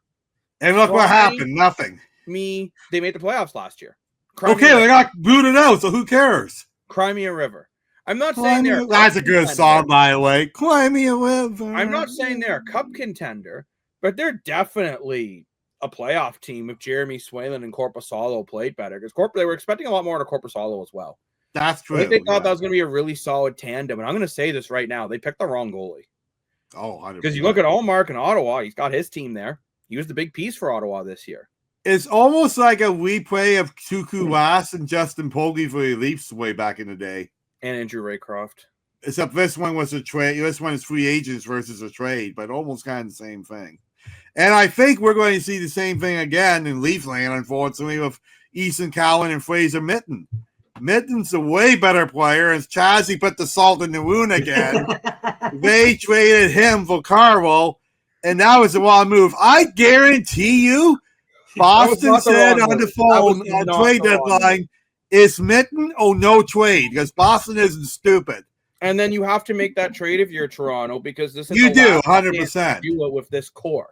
And look what happened. Nothing. They made the playoffs last year. They got booted out, so who cares? Cry Me a River. I'm not saying they're that's a good song, by the way. Cry Me a River. I'm not saying they're a cup contender, but they're definitely a playoff team if Jeremy Swayman and Korpisalo played better. Because they were expecting a lot more out of Korpisalo as well. That's true. I think they thought that was going to be a really solid tandem. And I'm going to say this right now. They picked the wrong goalie. Oh, 100%. Because you look at Allmark in Ottawa, he's got his team there. He was the big piece for Ottawa this year. It's almost like a replay of Tuukka Rask and Justin Pogge for the Leafs way back in the day. And Andrew Raycroft. Except this one was a trade. This one is free agents versus a trade, but almost kind of the same thing. And I think we're going to see the same thing again in Leafland, unfortunately, with Easton Cowan and Fraser Mitten. Mitten's a way better player, as Chazzy put the salt in the wound again. They traded him for Carwell, and that was the wrong move. I guarantee you, Boston said on the phone on trade deadline, is Mitten or no trade? Because Boston isn't stupid. And then you have to make that trade if you're Toronto, because this is you do 100% do it with this core.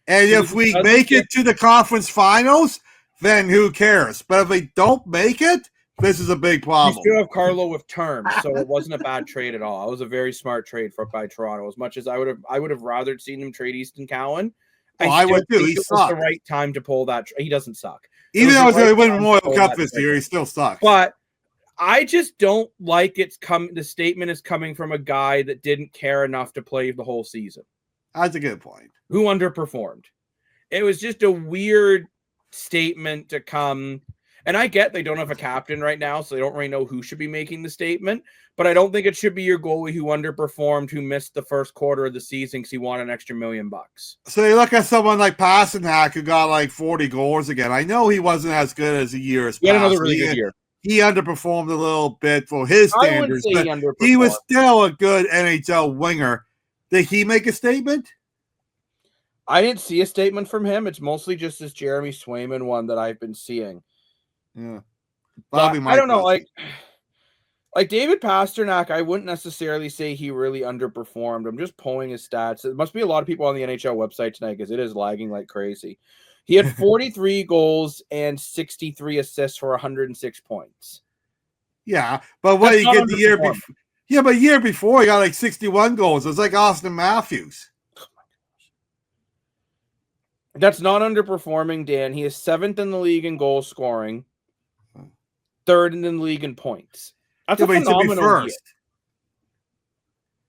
And if we make it to the conference finals, then who cares? But if we don't make it, this is a big problem. You still have Carlo with terms, so it wasn't a bad trade at all. It was a very smart trade by Toronto. As much as I would have rather seen them trade Easton Cowan. I would too. He was the right time to pull that. He doesn't suck. Even though he won more Cup this year, he still sucks. But I just don't like the statement is coming from a guy that didn't care enough to play the whole season. That's a good point. Who underperformed. It was just a weird statement to come. And I get they don't have a captain right now, so they don't really know who should be making the statement. But I don't think it should be your goalie who underperformed, who missed the first quarter of the season because he won an extra $1 million. So you look at someone like Pasternak who got like 40 goals again. I know he wasn't as good as the years past. He had another really good year. He underperformed a little bit for his standards, but he was still a good NHL winger. Did he make a statement? I didn't see a statement from him. It's mostly just this Jeremy Swayman one that I've been seeing. Yeah. I don't know. Like David Pasternak, I wouldn't necessarily say he really underperformed. I'm just pulling his stats. There must be a lot of people on the NHL website tonight because it is lagging like crazy. He had 43 goals and 63 assists for 106 points. Yeah, but what you get the year before? Yeah, but year before he got like 61 goals. It was like Austin Matthews. That's not underperforming, Dan. He is 7th in the league in goal scoring, 3rd in the league in points. That's a phenomenal year.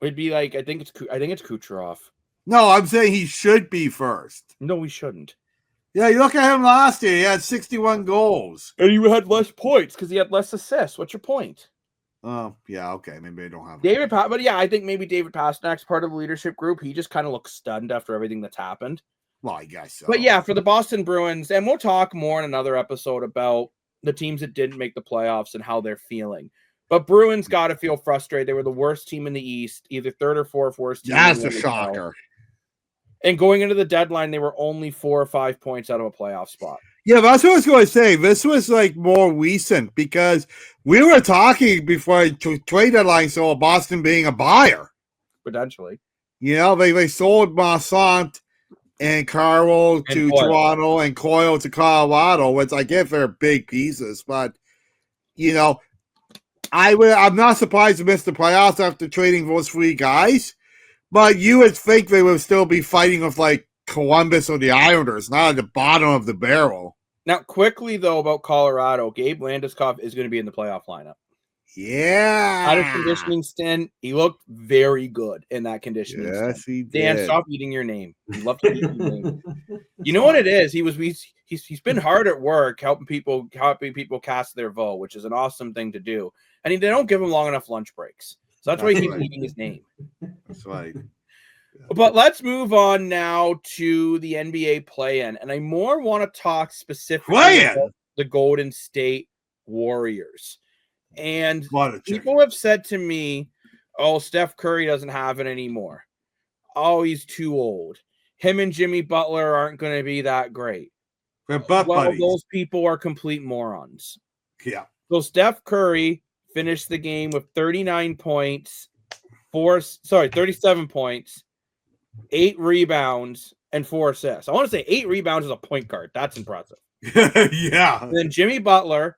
It'd be like I think it's Kucherov. No, I'm saying he should be first. No, he shouldn't. Yeah, you look at him last year. He had 61 goals, and he had less points because he had less assists. What's your point? Yeah, okay. Maybe they don't have but yeah, I think maybe David Pasternak's part of the leadership group. He just kind of looks stunned after everything that's happened. Well, I guess so. But yeah, for the Boston Bruins, and we'll talk more in another episode about the teams that didn't make the playoffs and how they're feeling. But Bruins got to feel frustrated. They were the worst team in the East, either third or fourth worst team. That's a shocker. And going into the deadline, they were only 4 or 5 points out of a playoff spot. Yeah, that's what I was going to say. This was like more recent because we were talking before trade deadline, so Boston being a buyer. Potentially. You know, they sold Massant and Carroll to Toronto and Coyle to Colorado, which I guess they're big pieces. But, you know, I'm not surprised to miss the playoffs after trading those 3 guys. But you would think they would still be fighting with, like, Columbus or the Islanders, not at the bottom of the barrel. Now, quickly, though, about Colorado, Gabe Landeskog is going to be in the playoff lineup. Yeah. Out of conditioning stint, he looked very good in that conditioning stint. He did. Dan, stop eating your name. You love to eat your name. You know what it is? He's been hard at work helping people cast their vote, which is an awesome thing to do. And they don't give him long enough lunch breaks. So that's why he keeps eating his name. That's right. But let's move on now to the NBA play-in. And I more want to talk specifically about the Golden State Warriors. And people have said to me, oh, Steph Curry doesn't have it anymore. Oh, he's too old. Him and Jimmy Butler aren't going to be that great. Those people are complete morons. Yeah. So Steph Curry finished the game with 37 points, 8 rebounds, and 4 assists. I want to say 8 rebounds as a point guard. That's impressive. Yeah. And then Jimmy Butler,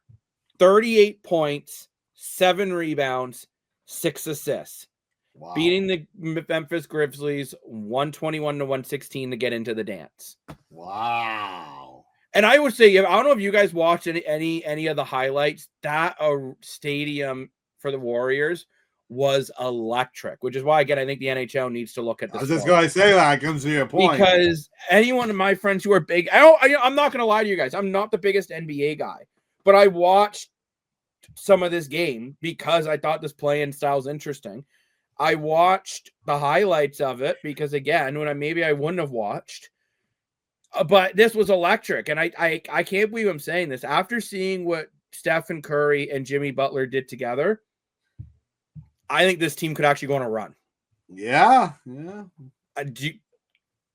38 points, 7 rebounds, 6 assists. Wow. Beating the Memphis Grizzlies 121-116 to get into the dance. Wow. And I would say, I don't know if you guys watched any of the highlights. That stadium for the Warriors was electric, which is why, again, I think the NHL needs to look at this. I was just going to say that comes to your point. Because anyone of my friends who are big, I'm not going to lie to you guys. I'm not the biggest NBA guy, but I watched some of this game because I thought this play-in style is interesting. I watched the highlights of it because, again, when I wouldn't have watched. But this was electric, and I can't believe I'm saying this. After seeing what Stephen Curry and Jimmy Butler did together, I think this team could actually go on a run. Yeah.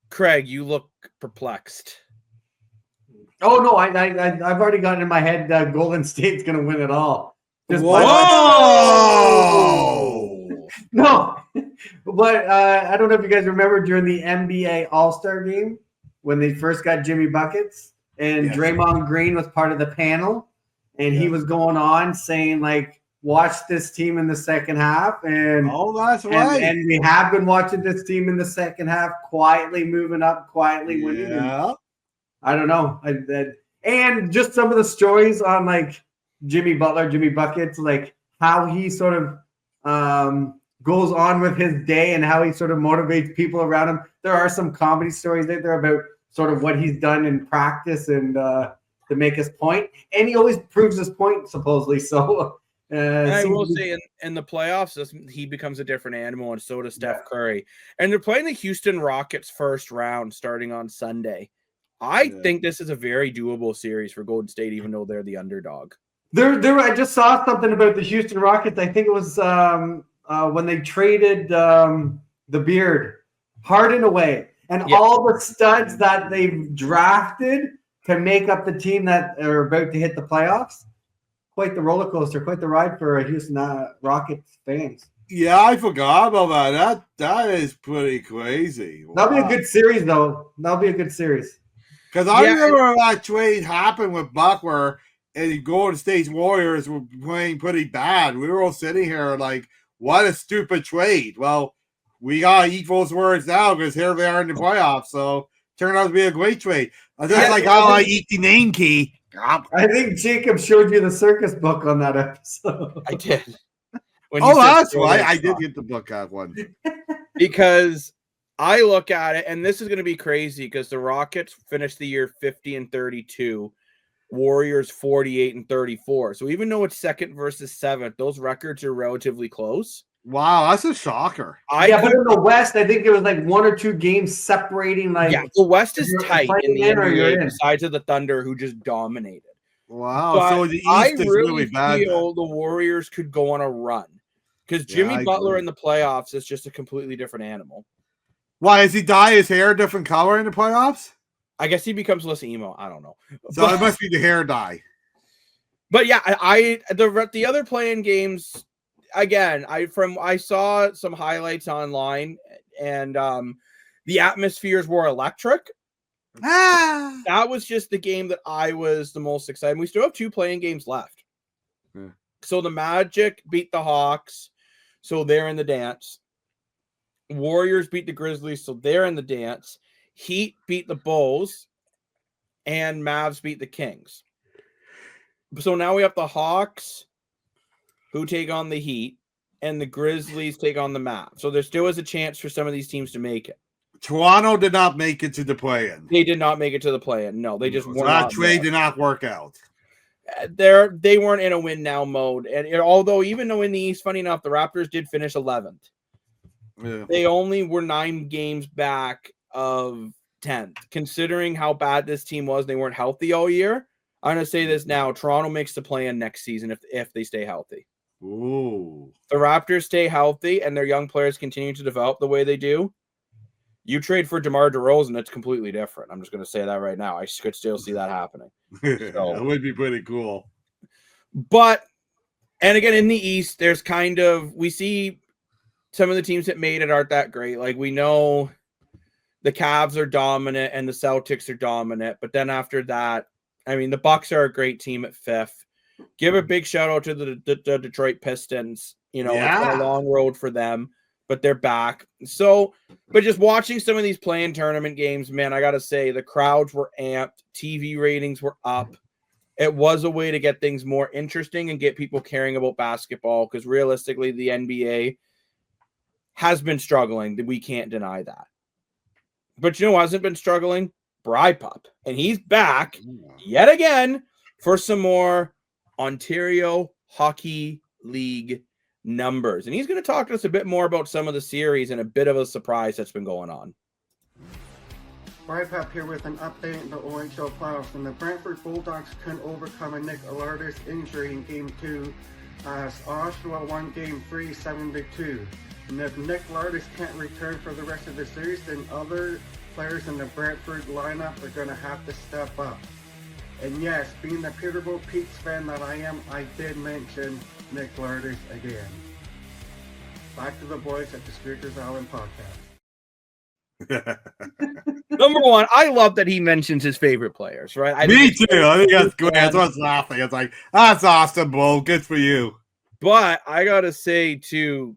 Craig, you look perplexed. Oh no, I've already gotten in my head that Golden State's going to win it all. Whoa! No, but I don't know if you guys remember during the NBA All-Star game when they first got Jimmy Buckets and Draymond Green was part of the panel, and he was going on saying like, watch this team in the second half. And that's right. And we have been watching this team in the second half, quietly moving up, quietly winning. Yeah. I don't know. And just some of the stories on like Jimmy Butler, Jimmy Buckets, like how he sort of goes on with his day and how he sort of motivates people around him. There are some comedy stories there about sort of what he's done in practice and to make his point. And he always proves his point, supposedly. So I will say in the playoffs, he becomes a different animal, and so does Steph Curry. And they're playing the Houston Rockets first round starting on Sunday. I think this is a very doable series for Golden State, even though they're the underdog. I just saw something about the Houston Rockets. I think it was when they traded the Beard, Harden away, and all the studs that they've drafted to make up the team that are about to hit the playoffs. Quite the roller coaster, quite the ride for Houston Rockets fans. Yeah, I forgot about that. That is pretty crazy. Wow. That'll be a good series, though. That'll be a good series. Because I remember that trade happened with Butler and the Golden State Warriors were playing pretty bad. We were all sitting here like, what a stupid trade. Well, we got to eat those words now because here they are in the playoffs. So turned out to be a great trade. Just like how I eat the name key. I think Jacob showed you the circus book on that episode. I did. That's right. I did get the book out one. Because I look at it, and this is going to be crazy because the Rockets finished the year 50-32. Warriors 48-34. So even though it's second versus seventh, those records are relatively close. Wow, that's a shocker. But in the West, I think it was like 1 or 2 games separating. The West is tight in the NBA, in. besides of the Thunder, who just dominated. Wow, But so the East is really bad. Feel the Warriors could go on a run because Jimmy Butler in the playoffs is just a completely different animal. Why, does he dye his hair a different color in the playoffs? I guess he becomes less emo. I don't know. So it must be the hair dye. But yeah, the other playing games, again, I saw some highlights online, and the atmospheres were electric. That was just the game that I was the most excited. We still have 2 playing games left. So the Magic beat the Hawks, so they're in the dance. Warriors beat the Grizzlies, so they're in the dance. Heat beat the Bulls, and Mavs beat the Kings. So now we have the Hawks, who take on the Heat, and the Grizzlies take on the Mavs. So there still is a chance for some of these teams to make it. Toronto did not make it to the play-in. They did not make it to the play-in. No, they just so that trade did not work out. They weren't in a win-now mode. And although even though in the East, funny enough, the Raptors did finish 11th. Yeah. They only were 9 games back of 10th. Considering how bad this team was, they weren't healthy all year. I'm going to say this now. Toronto makes the play-in next season if they stay healthy. Ooh. The Raptors stay healthy and their young players continue to develop the way they do. You trade for DeMar DeRozan, it's completely different. I'm just going to say that right now. I could still see that happening. So, that would be pretty cool. But, and again, in the East, there's we see some of the teams that made it aren't that great. Like, we know the Cavs are dominant and the Celtics are dominant. But then after that, I mean, the Bucks are a great team at 5th. Give a big shout out to the Detroit Pistons. It's been a long road for them, but they're back. So, but just watching some of these play-in tournament games, man, I got to say the crowds were amped. TV ratings were up. It was a way to get things more interesting and get people caring about basketball because realistically, the NBA has been struggling. We can't deny that. But who hasn't been struggling? Brypup. And he's back yet again for some more Ontario Hockey League numbers. And he's going to talk to us a bit more about some of the series and a bit of a surprise that's been going on. Brypup here with an update in the OHL playoffs. And the Brantford Bulldogs couldn't overcome a Nick Alardis injury in Game 2 as Oshawa won Game 3 7-2. And if Nick Alardis can't return for the rest of the series, then other players in the Brantford lineup are going to have to step up. And yes, being the Peterborough Peaks fan that I am, I did mention Nick Alardis again. Back to the boys at the Streakers Island podcast. Number one, I love that he mentions his favorite players, right? Me too. I think that's good. That's what's laughing. It's like, that's awesome, Bo. Good for you. But I got to say, too,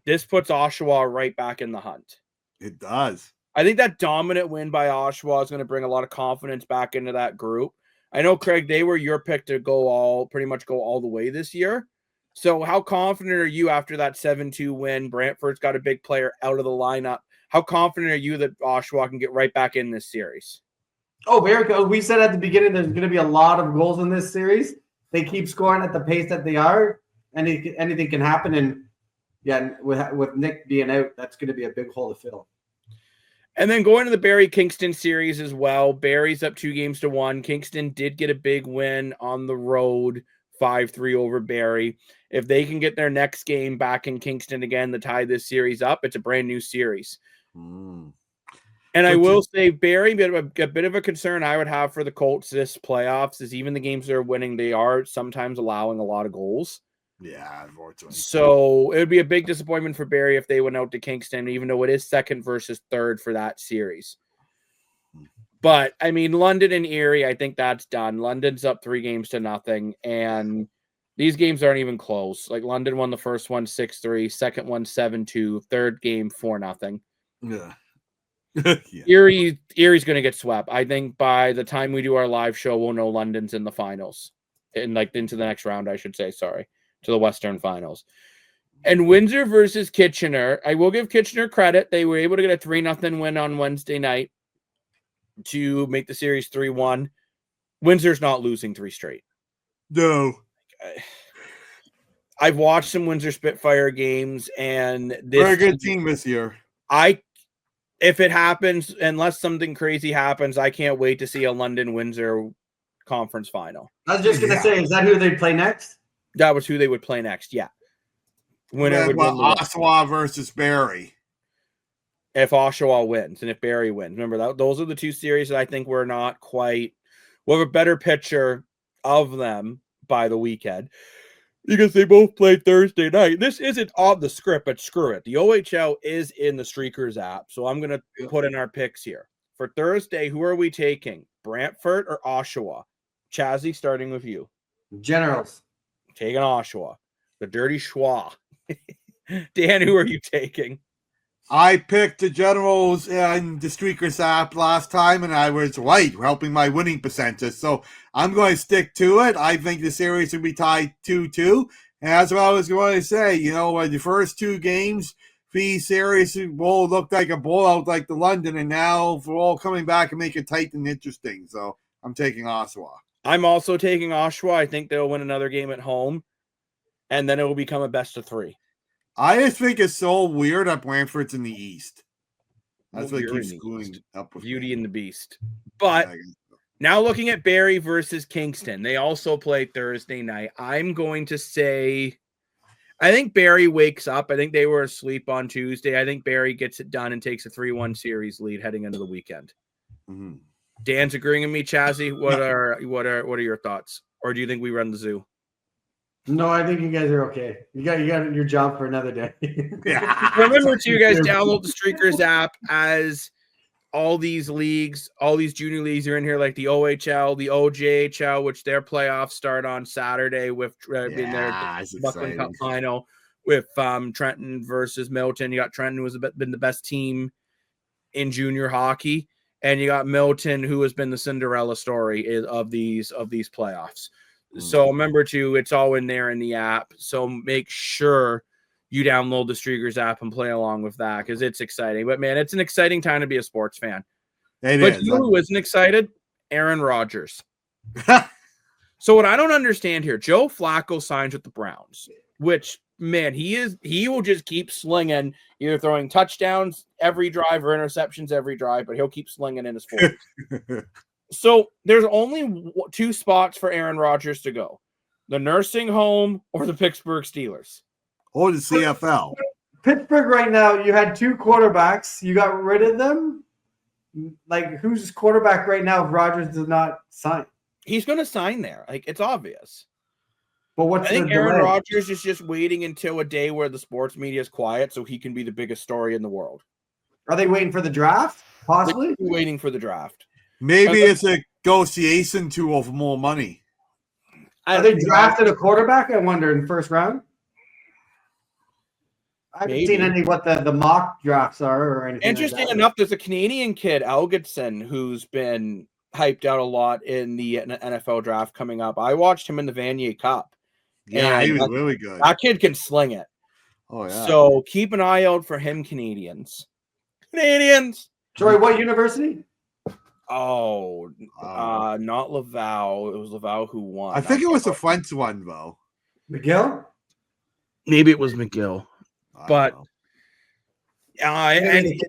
this puts Oshawa right back in the hunt. It does. I think that dominant win by Oshawa is going to bring a lot of confidence back into that group. I know, Craig, they were your pick to pretty much go all the way this year. So how confident are you after that 7-2 win? Brantford's got a big player out of the lineup. How confident are you that Oshawa can get right back in this series? Oh, very good. We said at the beginning there's going to be a lot of goals in this series. They keep scoring at the pace that they are. Anything can happen. And, yeah, with Nick being out, that's going to be a big hole to fill. And then going to the Barrie-Kingston series as well. Barrie's up 2-1. Kingston did get a big win on the road, 5-3 over Barrie. If they can get their next game back in Kingston again to tie this series up, it's a brand new series. And I will say Barrie, a bit of a concern I would have for the Colts this playoffs is even the games they're winning, they are sometimes allowing a lot of goals. Yeah, unfortunately. So it would be a big disappointment for Barrie if they went out to Kingston, even though it is second versus third for that series. But, I mean, London and Erie, I think that's done. London's up 3-0, and these games aren't even close. Like, London won the first one 6-3, second one 7-2, third game 4-0. Yeah. Yeah. Erie's going to get swept. I think by the time we do our live show, we'll know London's in the finals. Into the next round, I should say, sorry. To the Western Finals. And Windsor versus Kitchener. I will give Kitchener credit. They were able to get a 3-0 win on Wednesday night to make the series 3-1. Windsor's not losing 3 straight. No. I've watched some Windsor Spitfire games, and They're a good team this year. If it happens, unless something crazy happens, I can't wait to see a London Windsor conference final. I was just going to say, is that who they play next? That was who they would play next. Yeah. Winner would win. Oshawa versus Barrie. If Oshawa wins and if Barrie wins. Remember, those are the 2 series that I think we're not quite. We'll have a better picture of them by the weekend because they both played Thursday night. This isn't on the script, but screw it. The OHL is in the Streakers app, so I'm going to put in our picks here. For Thursday, who are we taking? Brantford or Oshawa? Chazzy, starting with you. Generals. Taking Oshawa. The Dirty Schwa. Dan, who are you taking? I picked the Generals in the Streakers app last time, and I was right, helping my winning percentage. So I'm going to stick to it. I think the series will be tied 2-2. And that's what I was going to say. The first 2 games, the series will look like a blowout like the London, and now we're all coming back and make it tight and interesting. So I'm taking Oshawa. I'm also taking Oshawa. I think they'll win another game at home, and then it will become a best of 3. I just think it's so weird that Brantford's in the East. That's what keeps screwing up with Beauty and the Beast. But now looking at Barrie versus Kingston, they also played Thursday night. I'm going to say, I think Barrie wakes up. I think they were asleep on Tuesday. I think Barrie gets it done and takes a 3-1 series lead heading into the weekend. Mm-hmm. Dan's agreeing with me, Chazzy. What are your thoughts? Or do you think we run the zoo? No, I think you guys are okay. You got your job for another day. Remember to you guys download the Streakers app as all these leagues, all these junior leagues are in here, like the OHL, the OJHL, which their playoffs start on Saturday with in their Buckland Cup final with Trenton versus Milton. You got Trenton, who has been the best team in junior hockey, and you got Milton, who has been the Cinderella story of these playoffs. So remember it's all in there in the app. So make sure you download the Streakers app and play along with that because it's exciting. But man, it's an exciting time to be a sports fan. But you know who isn't excited? Aaron Rodgers. So what I don't understand here, Joe Flacco signs with the Browns, which man, he will just keep slinging, either throwing touchdowns every drive or interceptions every drive, but he'll keep slinging in his 40s. So there's only 2 spots for Aaron Rodgers to go: the nursing home or the Pittsburgh Steelers. Or the CFL. Pittsburgh right now, you had 2 quarterbacks. You got rid of them? Like, who's quarterback right now if Rodgers does not sign? He's going to sign there. Like, it's obvious. But I think Aaron Rodgers is just waiting until a day where the sports media is quiet so he can be the biggest story in the world. Are they waiting for the draft? Possibly? Waiting for the draft. Maybe it's a negotiation tool for more money. Are they drafted a quarterback, I wonder, in first round? I haven't seen any what the mock drafts are or anything. Interesting enough, there's a Canadian kid, Algoodson, who's been hyped out a lot in the NFL draft coming up. I watched him in the Vanier Cup. Yeah, he was really good. That kid can sling it. Oh, yeah. So keep an eye out for him, Canadians. Sorry, what university? Oh, not Laval. It was Laval who won. I think it was the French one, though. McGill? Maybe it was McGill. But and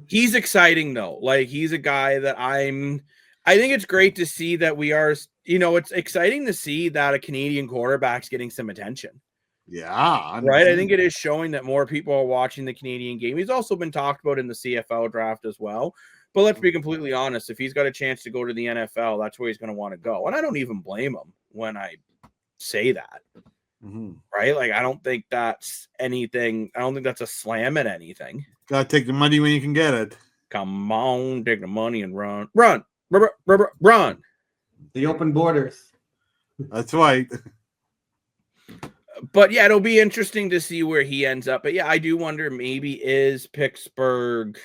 he's exciting, though. Like, he's a guy that I think it's great to see that we are, it's exciting to see that a Canadian quarterback's getting some attention. Yeah. Right. I think it is showing that more people are watching the Canadian game. He's also been talked about in the CFL draft as well. But let's be completely honest. If he's got a chance to go to the NFL, that's where he's going to want to go. And I don't even blame him when I say that. Mm-hmm. Right? Like, I don't think that's anything. I don't think that's a slam at anything. Gotta take the money when you can get it. Come on, take the money and run. Run. Run. The open borders. That's right. But yeah, it'll be interesting to see where he ends up. But yeah, I do wonder, maybe is Pittsburgh,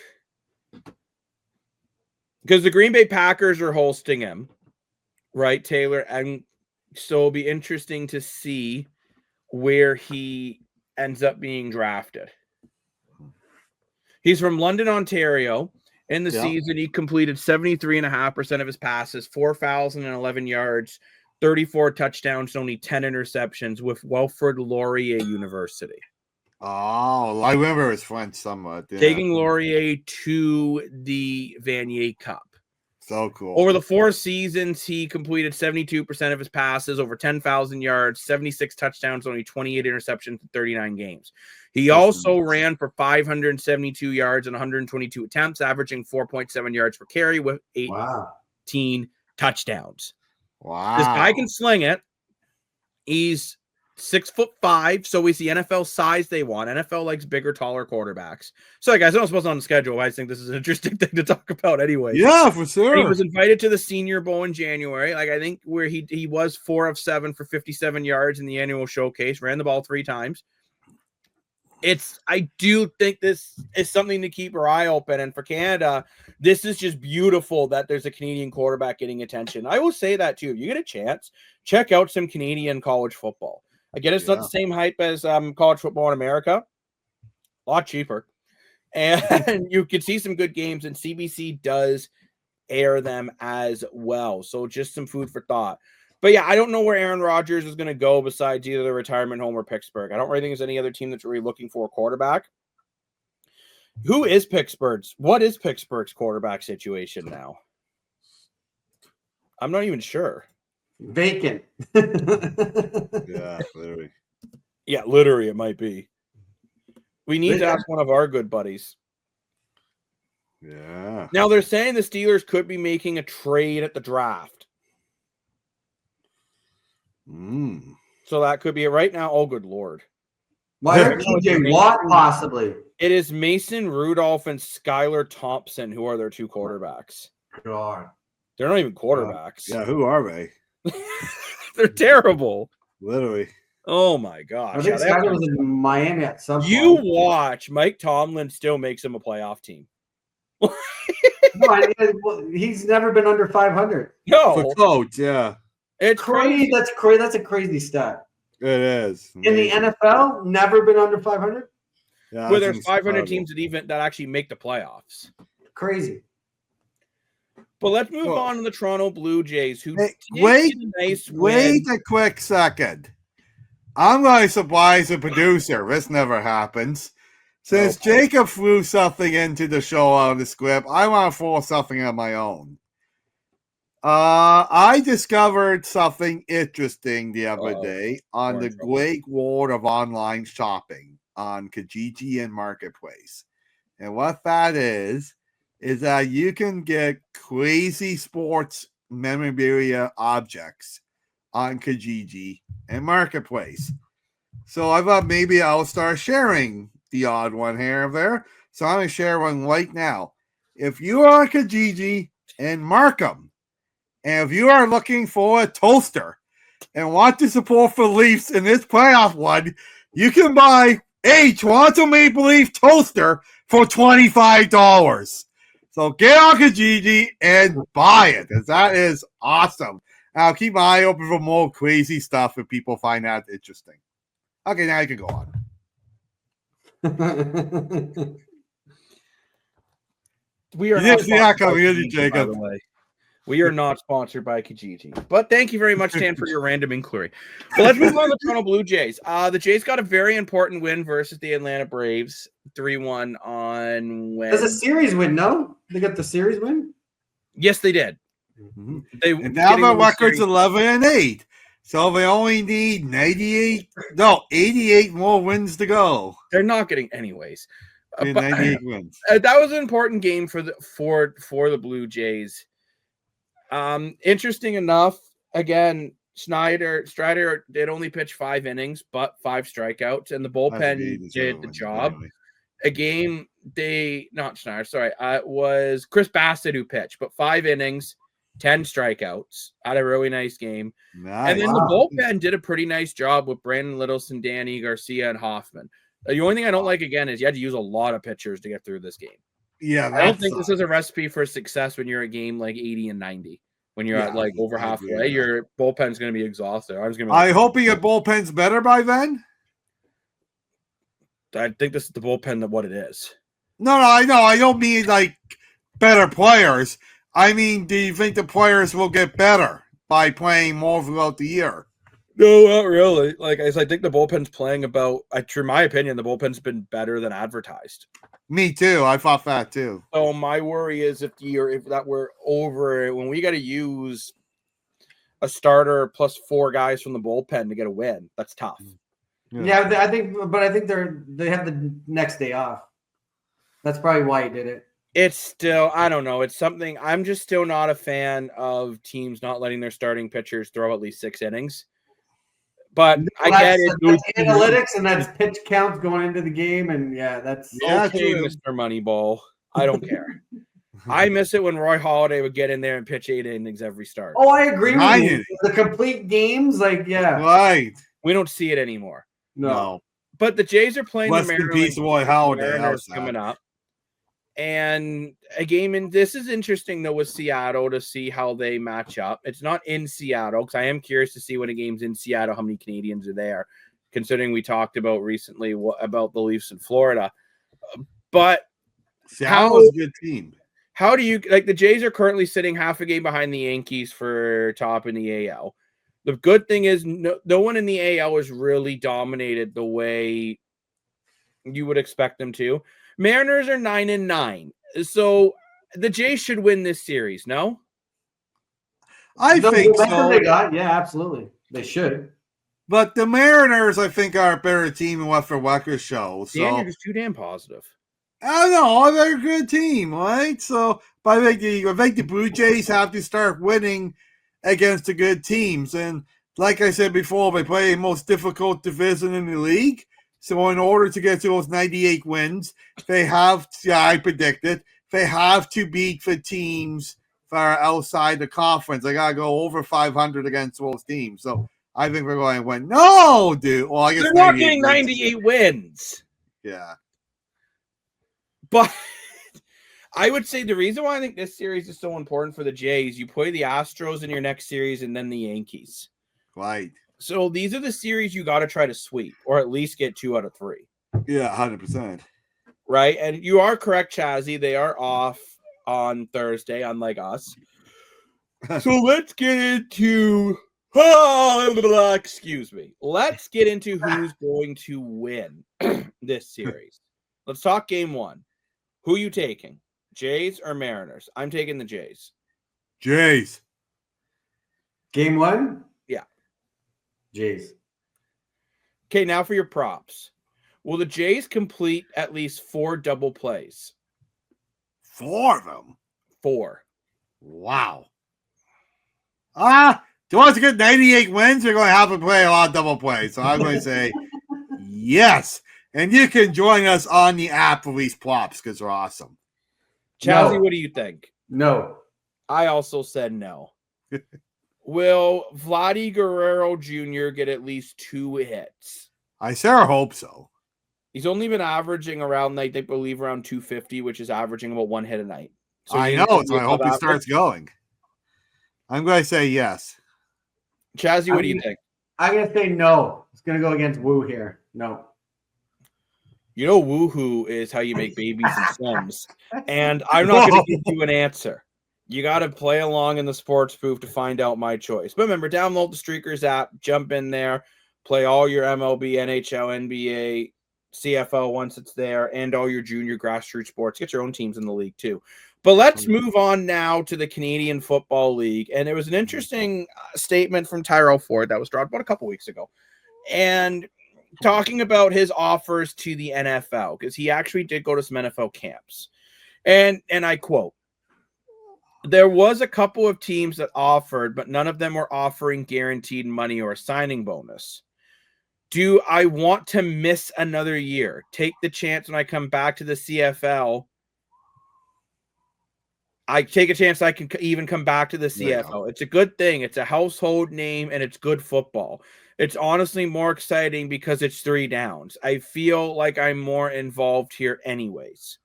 because the Green Bay Packers are hosting him, right, Taylor? And so it'll be interesting to see where he ends up being drafted. He's from London, Ontario, in the season. He completed 73.5% of his passes, 4,011 yards, 34 touchdowns, only 10 interceptions with Wilfrid Laurier University. Oh, I remember his friend somewhat. Yeah. Taking Laurier to the Vanier Cup. So cool. Over the 4 seasons, he completed 72% of his passes, over 10,000 yards, 76 touchdowns, only 28 interceptions in 39 games. He also ran for 572 yards and 122 attempts, averaging 4.7 yards per carry with 18 touchdowns. Wow. This guy can sling it. He's 6'5", so he's the NFL size they want. NFL likes bigger, taller quarterbacks. So, guys, I don't suppose on the schedule. I think this is an interesting thing to talk about anyway. Yeah, for sure. And he was invited to the Senior Bowl in January. Like, I think where he was 4 of 7 for 57 yards in the annual showcase, ran the ball 3 times. I do think this is something to keep our eye open. And for Canada, this is just beautiful that there's a Canadian quarterback getting attention. I will say that too. If you get a chance, check out some Canadian college football. Again, it's not the same hype as college football in America. A lot cheaper. And you can see some good games, and CBC does air them as well. So just some food for thought. But yeah, I don't know where Aaron Rodgers is going to go besides either the retirement home or Pittsburgh. I don't really think there's any other team that's really looking for a quarterback. Who is Pittsburgh's? What is Pittsburgh's quarterback situation now? I'm not even sure. Vacant. Yeah, literally. Yeah, literally, it might be. We need to ask one of our good buddies. Yeah. Now, they're saying the Steelers could be making a trade at the draft. So that could be it right now. Oh, good Lord. Why are TJ Watt possibly? It is Mason Rudolph and Skylar Thompson who are their 2 quarterbacks. God. They're not even quarterbacks. Yeah, who are they? They're terrible. Literally. Oh my gosh. I think Skylar was in Miami at some point. You watch. Mike Tomlin still makes him a playoff team. No, he's never been under 500. No. For coach, yeah. It's crazy. That's crazy. That's a crazy stat. It is. In the NFL, never been under 500? Yeah, where there's 500 teams that actually make the playoffs. Crazy. But let's move on to the Toronto Blue Jays, who wait a quick second. I'm going to surprise the producer. This never happens. Since Jacob threw something into the show on the script, I want to throw something on my own. I discovered something interesting the other day on the great world of online shopping on Kijiji and Marketplace. And what that is that you can get crazy sports memorabilia objects on Kijiji and Marketplace. So I thought maybe I'll start sharing the odd one here and there. So I'm going to share one right now. If you are on Kijiji and Markham, and if you are looking for a toaster and want to support the Leafs in this playoff one, you can buy a Toronto Maple Leaf toaster for $25. So get on Kijiji and buy it, because that is awesome. I'll keep my eye open for more crazy stuff if people find that interesting. Okay, now you can go on. We are not Kijiji, by the way. We are not sponsored by Kijiji. But thank you very much, Dan, for your random inquiry. But let's move on to the Toronto Blue Jays. The Jays got a very important win versus the Atlanta Braves, 3-1 on Wednesday. There's a series win, no? They got the series win? Yes, they did. Mm-hmm. And now the record's 11-8. So they only need 88 more wins to go. They're not getting anyways. 98 wins. That was an important game for the Blue Jays. Interesting enough, again, Strider did only pitch 5 innings, but 5 strikeouts, and the bullpen did the job. Anyway. A game it was Chris Bassett who pitched, but 5 innings, 10 strikeouts, had a really nice game. Nice. And then the bullpen did a pretty nice job with Brandon Littleson, Danny Garcia, and Hoffman. The only thing I don't like, again, is you had to use a lot of pitchers to get through this game. Yeah, I don't think this is a recipe for success when you're at game like 80 and 90. When you're at like over halfway, your bullpen's going to be exhausted. I hope your bullpen's better by then. I think this is the bullpen that what it is. No, I know. I don't mean like better players. I mean, do you think the players will get better by playing more throughout the year? No, not really. Like I think the bullpen's playing about. In my opinion, the bullpen's been better than advertised. Me too. I thought that too. So my worry is if that we're over when we got to use a starter plus 4 guys from the bullpen to get a win. That's tough. Yeah, I think they have the next day off. That's probably why he did it. It's still, I don't know. It's something. I'm just still not a fan of teams not letting their starting pitchers throw at least 6 innings. But I get it. That's analytics and that's pitch counts going into the game, and that's okay, Mr. Moneyball. I don't care. I miss it when Roy Halladay would get in there and pitch 8 innings every start. Oh, I agree with you. The complete games, right. We don't see it anymore. No. But the Jays are playing the Mariners coming up. And a game this is interesting though with Seattle to see how they match up. It's not in Seattle because I am curious to see when a game's in Seattle how many Canadians are there, considering we talked about recently about the Leafs in Florida. But Seattle is a good team. How do you the Jays are currently sitting half a game behind the Yankees for top in the AL. The good thing is no one in the AL has really dominated the way you would expect them to. Mariners are 9-9. So the Jays should win this series, no? I think so. They got, absolutely. They should. But the Mariners, I think, are a better team than what the record shows. So. Dan, you're just too damn positive. I know. They're a good team, right? So, but I think the Blue Jays have to start winning against the good teams. And like I said before, they play the most difficult division in the league. So in order to get to those 98 wins, they have to, I predicted, they have to beat the teams that are outside the conference. They got to go over 500 against those teams. So I think we're going to win. No, dude. Well, I guess they're not getting 98 wins. Yeah. But I would say the reason why I think this series is so important for the Jays, you play the Astros in your next series and then the Yankees. Right. So these are the series you got to try to sweep or at least get 2 out of 3. Yeah, 100%. Right? And you are correct, Chazzy. They are off on Thursday, unlike us. So let's get into excuse me. Let's get into who's going to win this series. Let's talk game 1. Who you taking? Jays or Mariners? I'm taking the Jays. Jays. Game 1? Yeah. Jays. Okay, now for your props. Will the Jays complete at least 4 double plays? 4 of them? 4. Wow. Do you want to get 98 wins? You're going to have to play a lot of double plays. So I'm going to say yes. And you can join us on the app for these props because they're awesome. Chazzy, what do you think? No. I also said no. Will Vladdy Guerrero Jr. get at least 2 hits? I sure hope so. He's only been averaging around, they believe, around 250, which is averaging about 1 hit a night. So I know, so I hope he starts going. I'm going to say yes. Chazzy, what do you think? I'm going to say no. It's going to go against Woo here. No. You know, woohoo is how you make babies and sons. And I'm not going to give you an answer. You got to play along in the sports booth to find out my choice. But remember, download the Streakers app, jump in there, play all your MLB, NHL, NBA, CFL once it's there, and all your junior grassroots sports. Get your own teams in the league too. But let's move on now to the Canadian Football League. And there was an interesting statement from Tyrell Ford that was dropped about a couple weeks ago. And talking about his offers to the NFL, because he actually did go to some NFL camps. And I quote, there was a couple of teams that offered, but none of them were offering guaranteed money or a signing bonus. Do I want to miss another year? Take the chance when I come back to the CFL. I take a chance I can even come back to the CFL. It's a good thing. It's a household name, and it's good football. It's honestly more exciting because it's 3 downs. I feel like I'm more involved here anyways.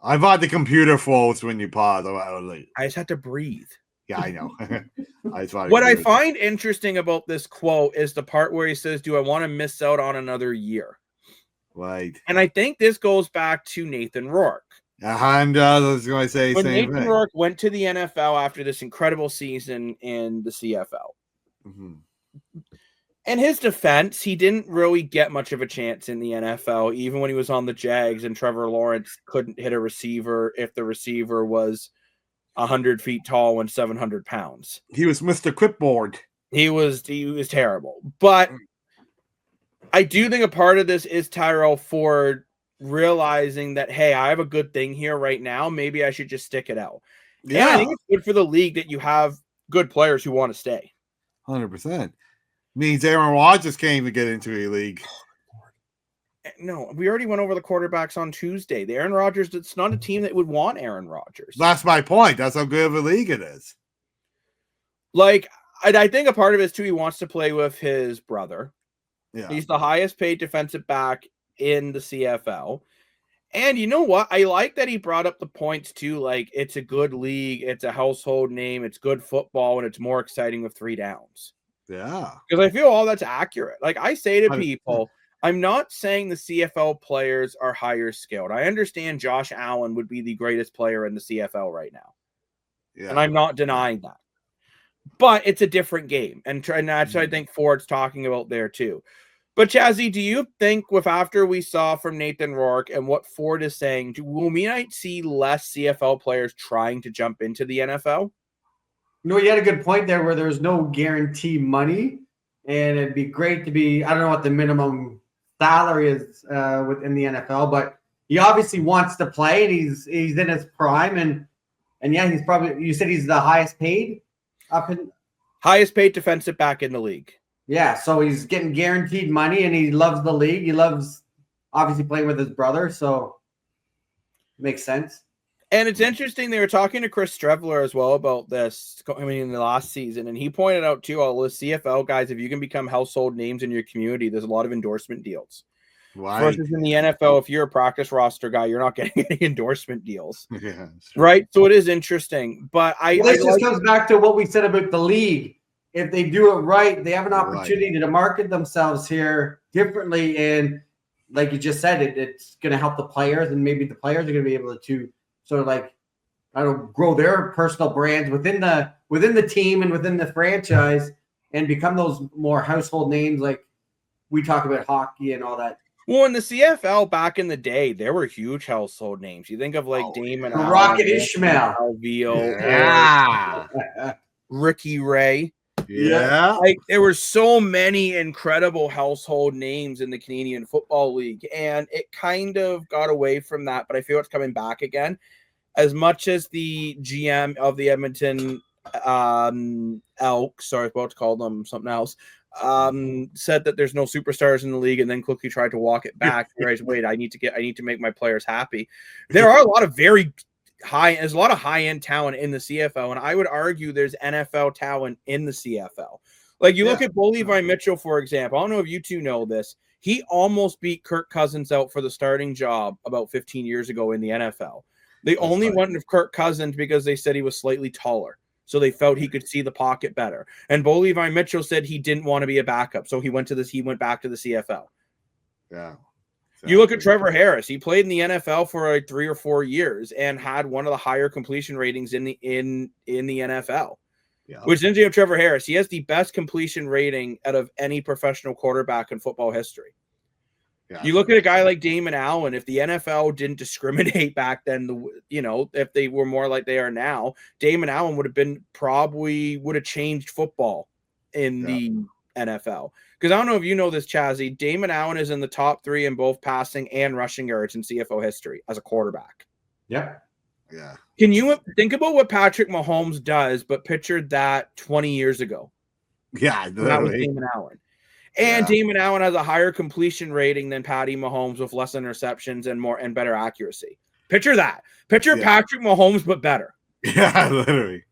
I thought the computer froze when you paused. I just had to breathe. Yeah, I know. What I find interesting about this quote is the part where he says, do I want to miss out on another year? Right. And I think this goes back to Nathan Rourke. I was going to say the When same Nathan thing. Rourke went to the NFL after this incredible season in the CFL, in his defense, he didn't really get much of a chance in the NFL, even when he was on the Jags and Trevor Lawrence couldn't hit a receiver if the receiver was 100 feet tall and 700 pounds. He was Mr. Clipboard. He was terrible. But I do think a part of this is Tyrell Ford realizing that, hey, I have a good thing here right now. Maybe I should just stick it out. Yeah. And I think it's good for the league that you have good players who want to stay. 100%. Means Aaron Rodgers can't even get into a league. No, we already went over the quarterbacks on Tuesday. The Aaron Rodgers, it's not a team that would want Aaron Rodgers. That's my point. That's how good of a league it is. Like, I think a part of it is, too, he wants to play with his brother. Yeah. He's the highest paid defensive back in the CFL. And you know what? I like that he brought up the points, too. Like, it's a good league. It's a household name. It's good football, and it's more exciting with 3 downs. Yeah. Because I feel all that's accurate. Like, I say to 100%. people, I'm not saying the CFL players are higher skilled. I understand Josh Allen would be the greatest player in the CFL right now. Yeah. And I'm not denying that. But it's a different game. And that's what I think Ford's talking about there, too. But, Chazzy, do you think with after we saw from Nathan Rourke and what Ford is saying, will we might see less CFL players trying to jump into the NFL? No, you had a good point there where there's no guarantee money. And it'd be great to be, I don't know what the minimum salary is within the NFL, but he obviously wants to play and he's in his prime. And yeah, he's probably, you said he's the highest paid highest paid defensive back in the league. Yeah, so he's getting guaranteed money and he loves the league. He loves obviously playing with his brother, so it makes sense. And it's interesting, they were talking to Chris Streveler as well about this, I mean, in the last season, and he pointed out too, all the CFL guys, if you can become household names in your community, there's a lot of endorsement deals. Right. Versus in the NFL, if you're a practice roster guy, you're not getting any endorsement deals. Yeah, right? So it is interesting. But this just comes back to what we said about the league. If they do it right, they have an opportunity to market themselves here differently. And like you just said, it's going to help the players, and maybe the players are going to be able to sort of like, I don't know, grow their personal brands within the team and within the franchise and become those more household names. Like we talk about hockey and all that. Well, in the CFL back in the day, there were huge household names. You think of like Damon Allen, Rocket Ishmael, Ricky Ray. Yeah. Like there were so many incredible household names in the Canadian Football League, and it kind of got away from that, but I feel it's coming back again. As much as the GM of the Edmonton Elks, sorry, I was about to call them something else, said that there's no superstars in the league, and then quickly tried to walk it back. Wait, I need to make my players happy. There are a lot of there's a lot of high-end talent in the CFL, and I would argue there's NFL talent in the CFL. Like you look at Bo Levi Mitchell, for example. I don't know if you two know this. He almost beat Kirk Cousins out for the starting job about 15 years ago in the NFL. They only went with Kirk Cousins because they said he was slightly taller. So they felt he could see the pocket better. And Bo Levi Mitchell said he didn't want to be a backup. So he went back to the CFL. Yeah. You look at Trevor Harris. He played in the NFL for like 3 or 4 years and had one of the higher completion ratings in the NFL. Yeah. Which is interesting of Trevor Harris. He has the best completion rating out of any professional quarterback in football history. Yeah, you look at a guy like Damon Allen. If the NFL didn't discriminate back then, if they were more like they are now, Damon Allen would have changed football in the NFL. Because I don't know if you know this, Chazzy. Damon Allen is in the top 3 in both passing and rushing yards in CFL history as a quarterback. Yeah. Yeah. Can you think about what Patrick Mahomes does, but picture that 20 years ago? Yeah, that was Damon Allen. And Damon Allen has a higher completion rating than Patty Mahomes with less interceptions and better accuracy. Picture that. Picture Patrick Mahomes, but better. Yeah, literally.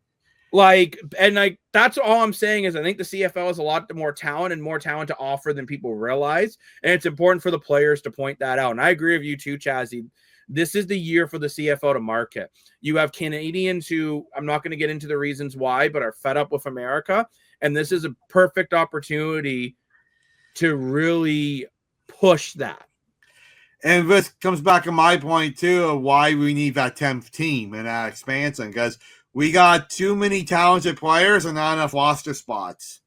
That's all I'm saying is I think the CFL has a lot more talent to offer than people realize. And it's important for the players to point that out. And I agree with you too, Chazzy. This is the year for the CFL to market. You have Canadians who, I'm not going to get into the reasons why, but are fed up with America. And this is a perfect opportunity to really push that. And this comes back to my point, too, of why we need that 10th team and that expansion, because we got too many talented players and not enough roster spots.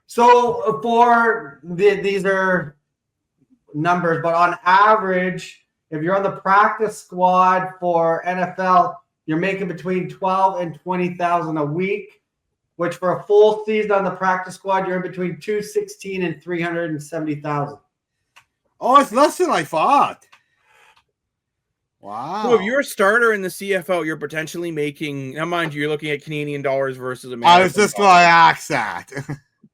So these are numbers, but on average, if you're on the practice squad for NFL, you're making between 12 and 20,000 a week, which for a full season on the practice squad, you're in between 216 and 370,000. Oh, it's less than I thought. Wow. So if you're a starter in the CFL, you're potentially making, now mind you, you're looking at Canadian dollars versus American I was just going to ask that.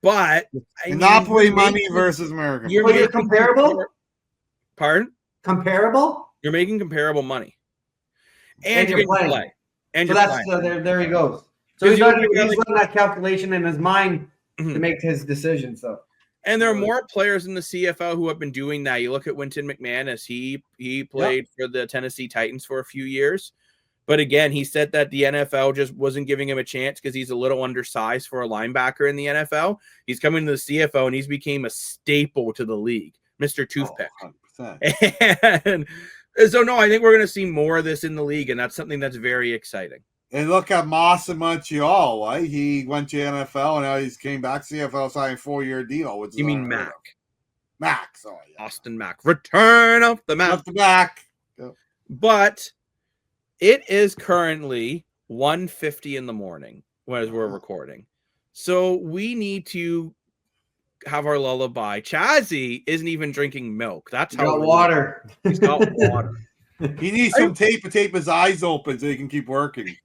But Monopoly money versus American. You're comparable? Pardon? Comparable? You're making comparable money. And you're playing. Play. And so you're that's playing. There he goes. So he's running that calculation in his mind to make his decision. So, and there are more players in the CFL who have been doing that. You look at Winton McManus. He played for the Tennessee Titans for a few years. But again, he said that the NFL just wasn't giving him a chance because he's a little undersized for a linebacker in the NFL. He's coming to the CFL, and he's became a staple to the league, Mr. Toothpick. Oh, and so, no, I think we're going to see more of this in the league, and that's something that's very exciting. And look at Moss in Montreal, right? He went to NFL, and now he's came back to CFL, signed a 4-year deal. Which you mean Mac? Mac, sorry. Yeah. Austin Mac. Return of the Mac. Up the back. Yep. But it is currently 1:50 in the morning as we're recording. So we need to have our lullaby. Chazzy isn't even drinking milk. That's how water. He's got water. He needs some tape to tape his eyes open so he can keep working.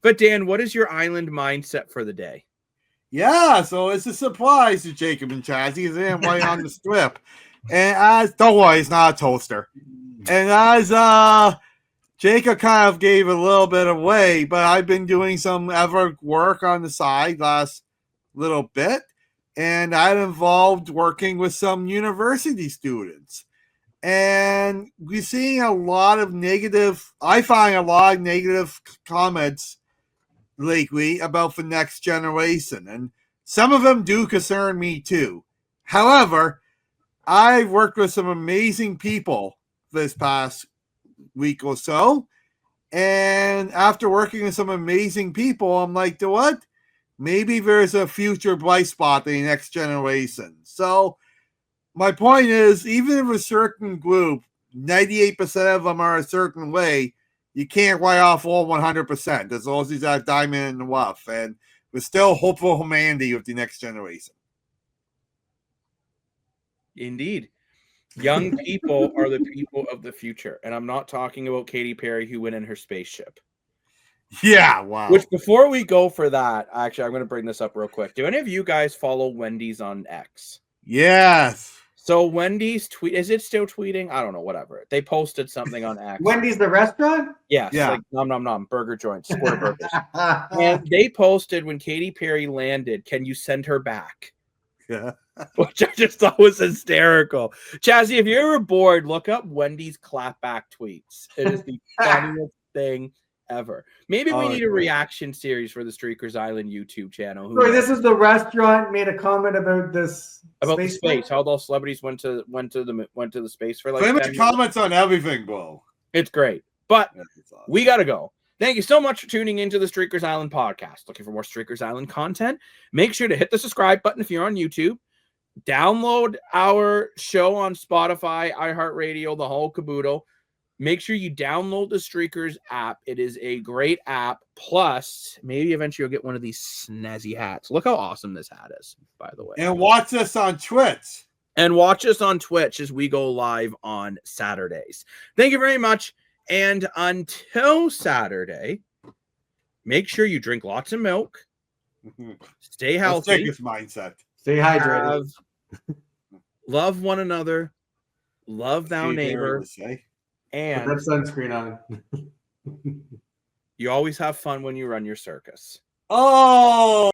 But Dan, what is your island mindset for the day? Yeah, so it's a surprise to Jacob and Chazzy. They didn't play on the strip. And don't worry, it's not a toaster. And as Jacob kind of gave a little bit away, but I've been doing some other work on the side last little bit, and that involved working with some university students. And we're seeing I find a lot of negative comments lately about the next generation, and some of them do concern me too. However, I've worked with some amazing people this past week or so, and after working with some amazing people, I'm like, you know what? Maybe there's a future bright spot in the next generation. So my point is, even if a certain group, 98% of them are a certain way, you can't write off all 100%. There's always that diamond in the rough, and we're still hopeful humanity with the next generation. Indeed. Young people are the people of the future. And I'm not talking about Katy Perry who went in her spaceship. Yeah, wow. Which, before we go for that, actually, I'm going to bring this up real quick. Do any of you guys follow Wendy's on X? Yes. So Wendy's tweet, is it still tweeting? I don't know, whatever. They posted something on X. Wendy's the restaurant? Yes, yeah. Like nom nom nom, burger joint, square burgers. And they posted when Katy Perry landed, can you send her back? Yeah. Which I just thought was hysterical. Chazzy, if you're ever bored, look up Wendy's clapback tweets. It is the funniest thing ever. Maybe we need a reaction series for the Streakers Island YouTube channel. Sorry, this is the restaurant made a comment about this about the space. How those celebrities went to the space for like. Famous comments on everything, bro. It's great, but we gotta go. Thank you so much for tuning into the Streakers Island podcast. Looking for more Streakers Island content? Make sure to hit the subscribe button if you're on YouTube. Download our show on Spotify, iHeartRadio, the whole caboodle. Make sure you download the Streakers app. It is a great app. Plus, maybe eventually you'll get one of these snazzy hats. Look how awesome this hat is, by the way. And watch us on Twitch. And watch us on Twitch as we go live on Saturdays. Thank you very much. And until Saturday, make sure you drink lots of milk. Stay healthy. Let's take this mindset. Stay hydrated. Love one another. Love thou neighbor. And put that sunscreen on. You always have fun when you run your circus. Oh!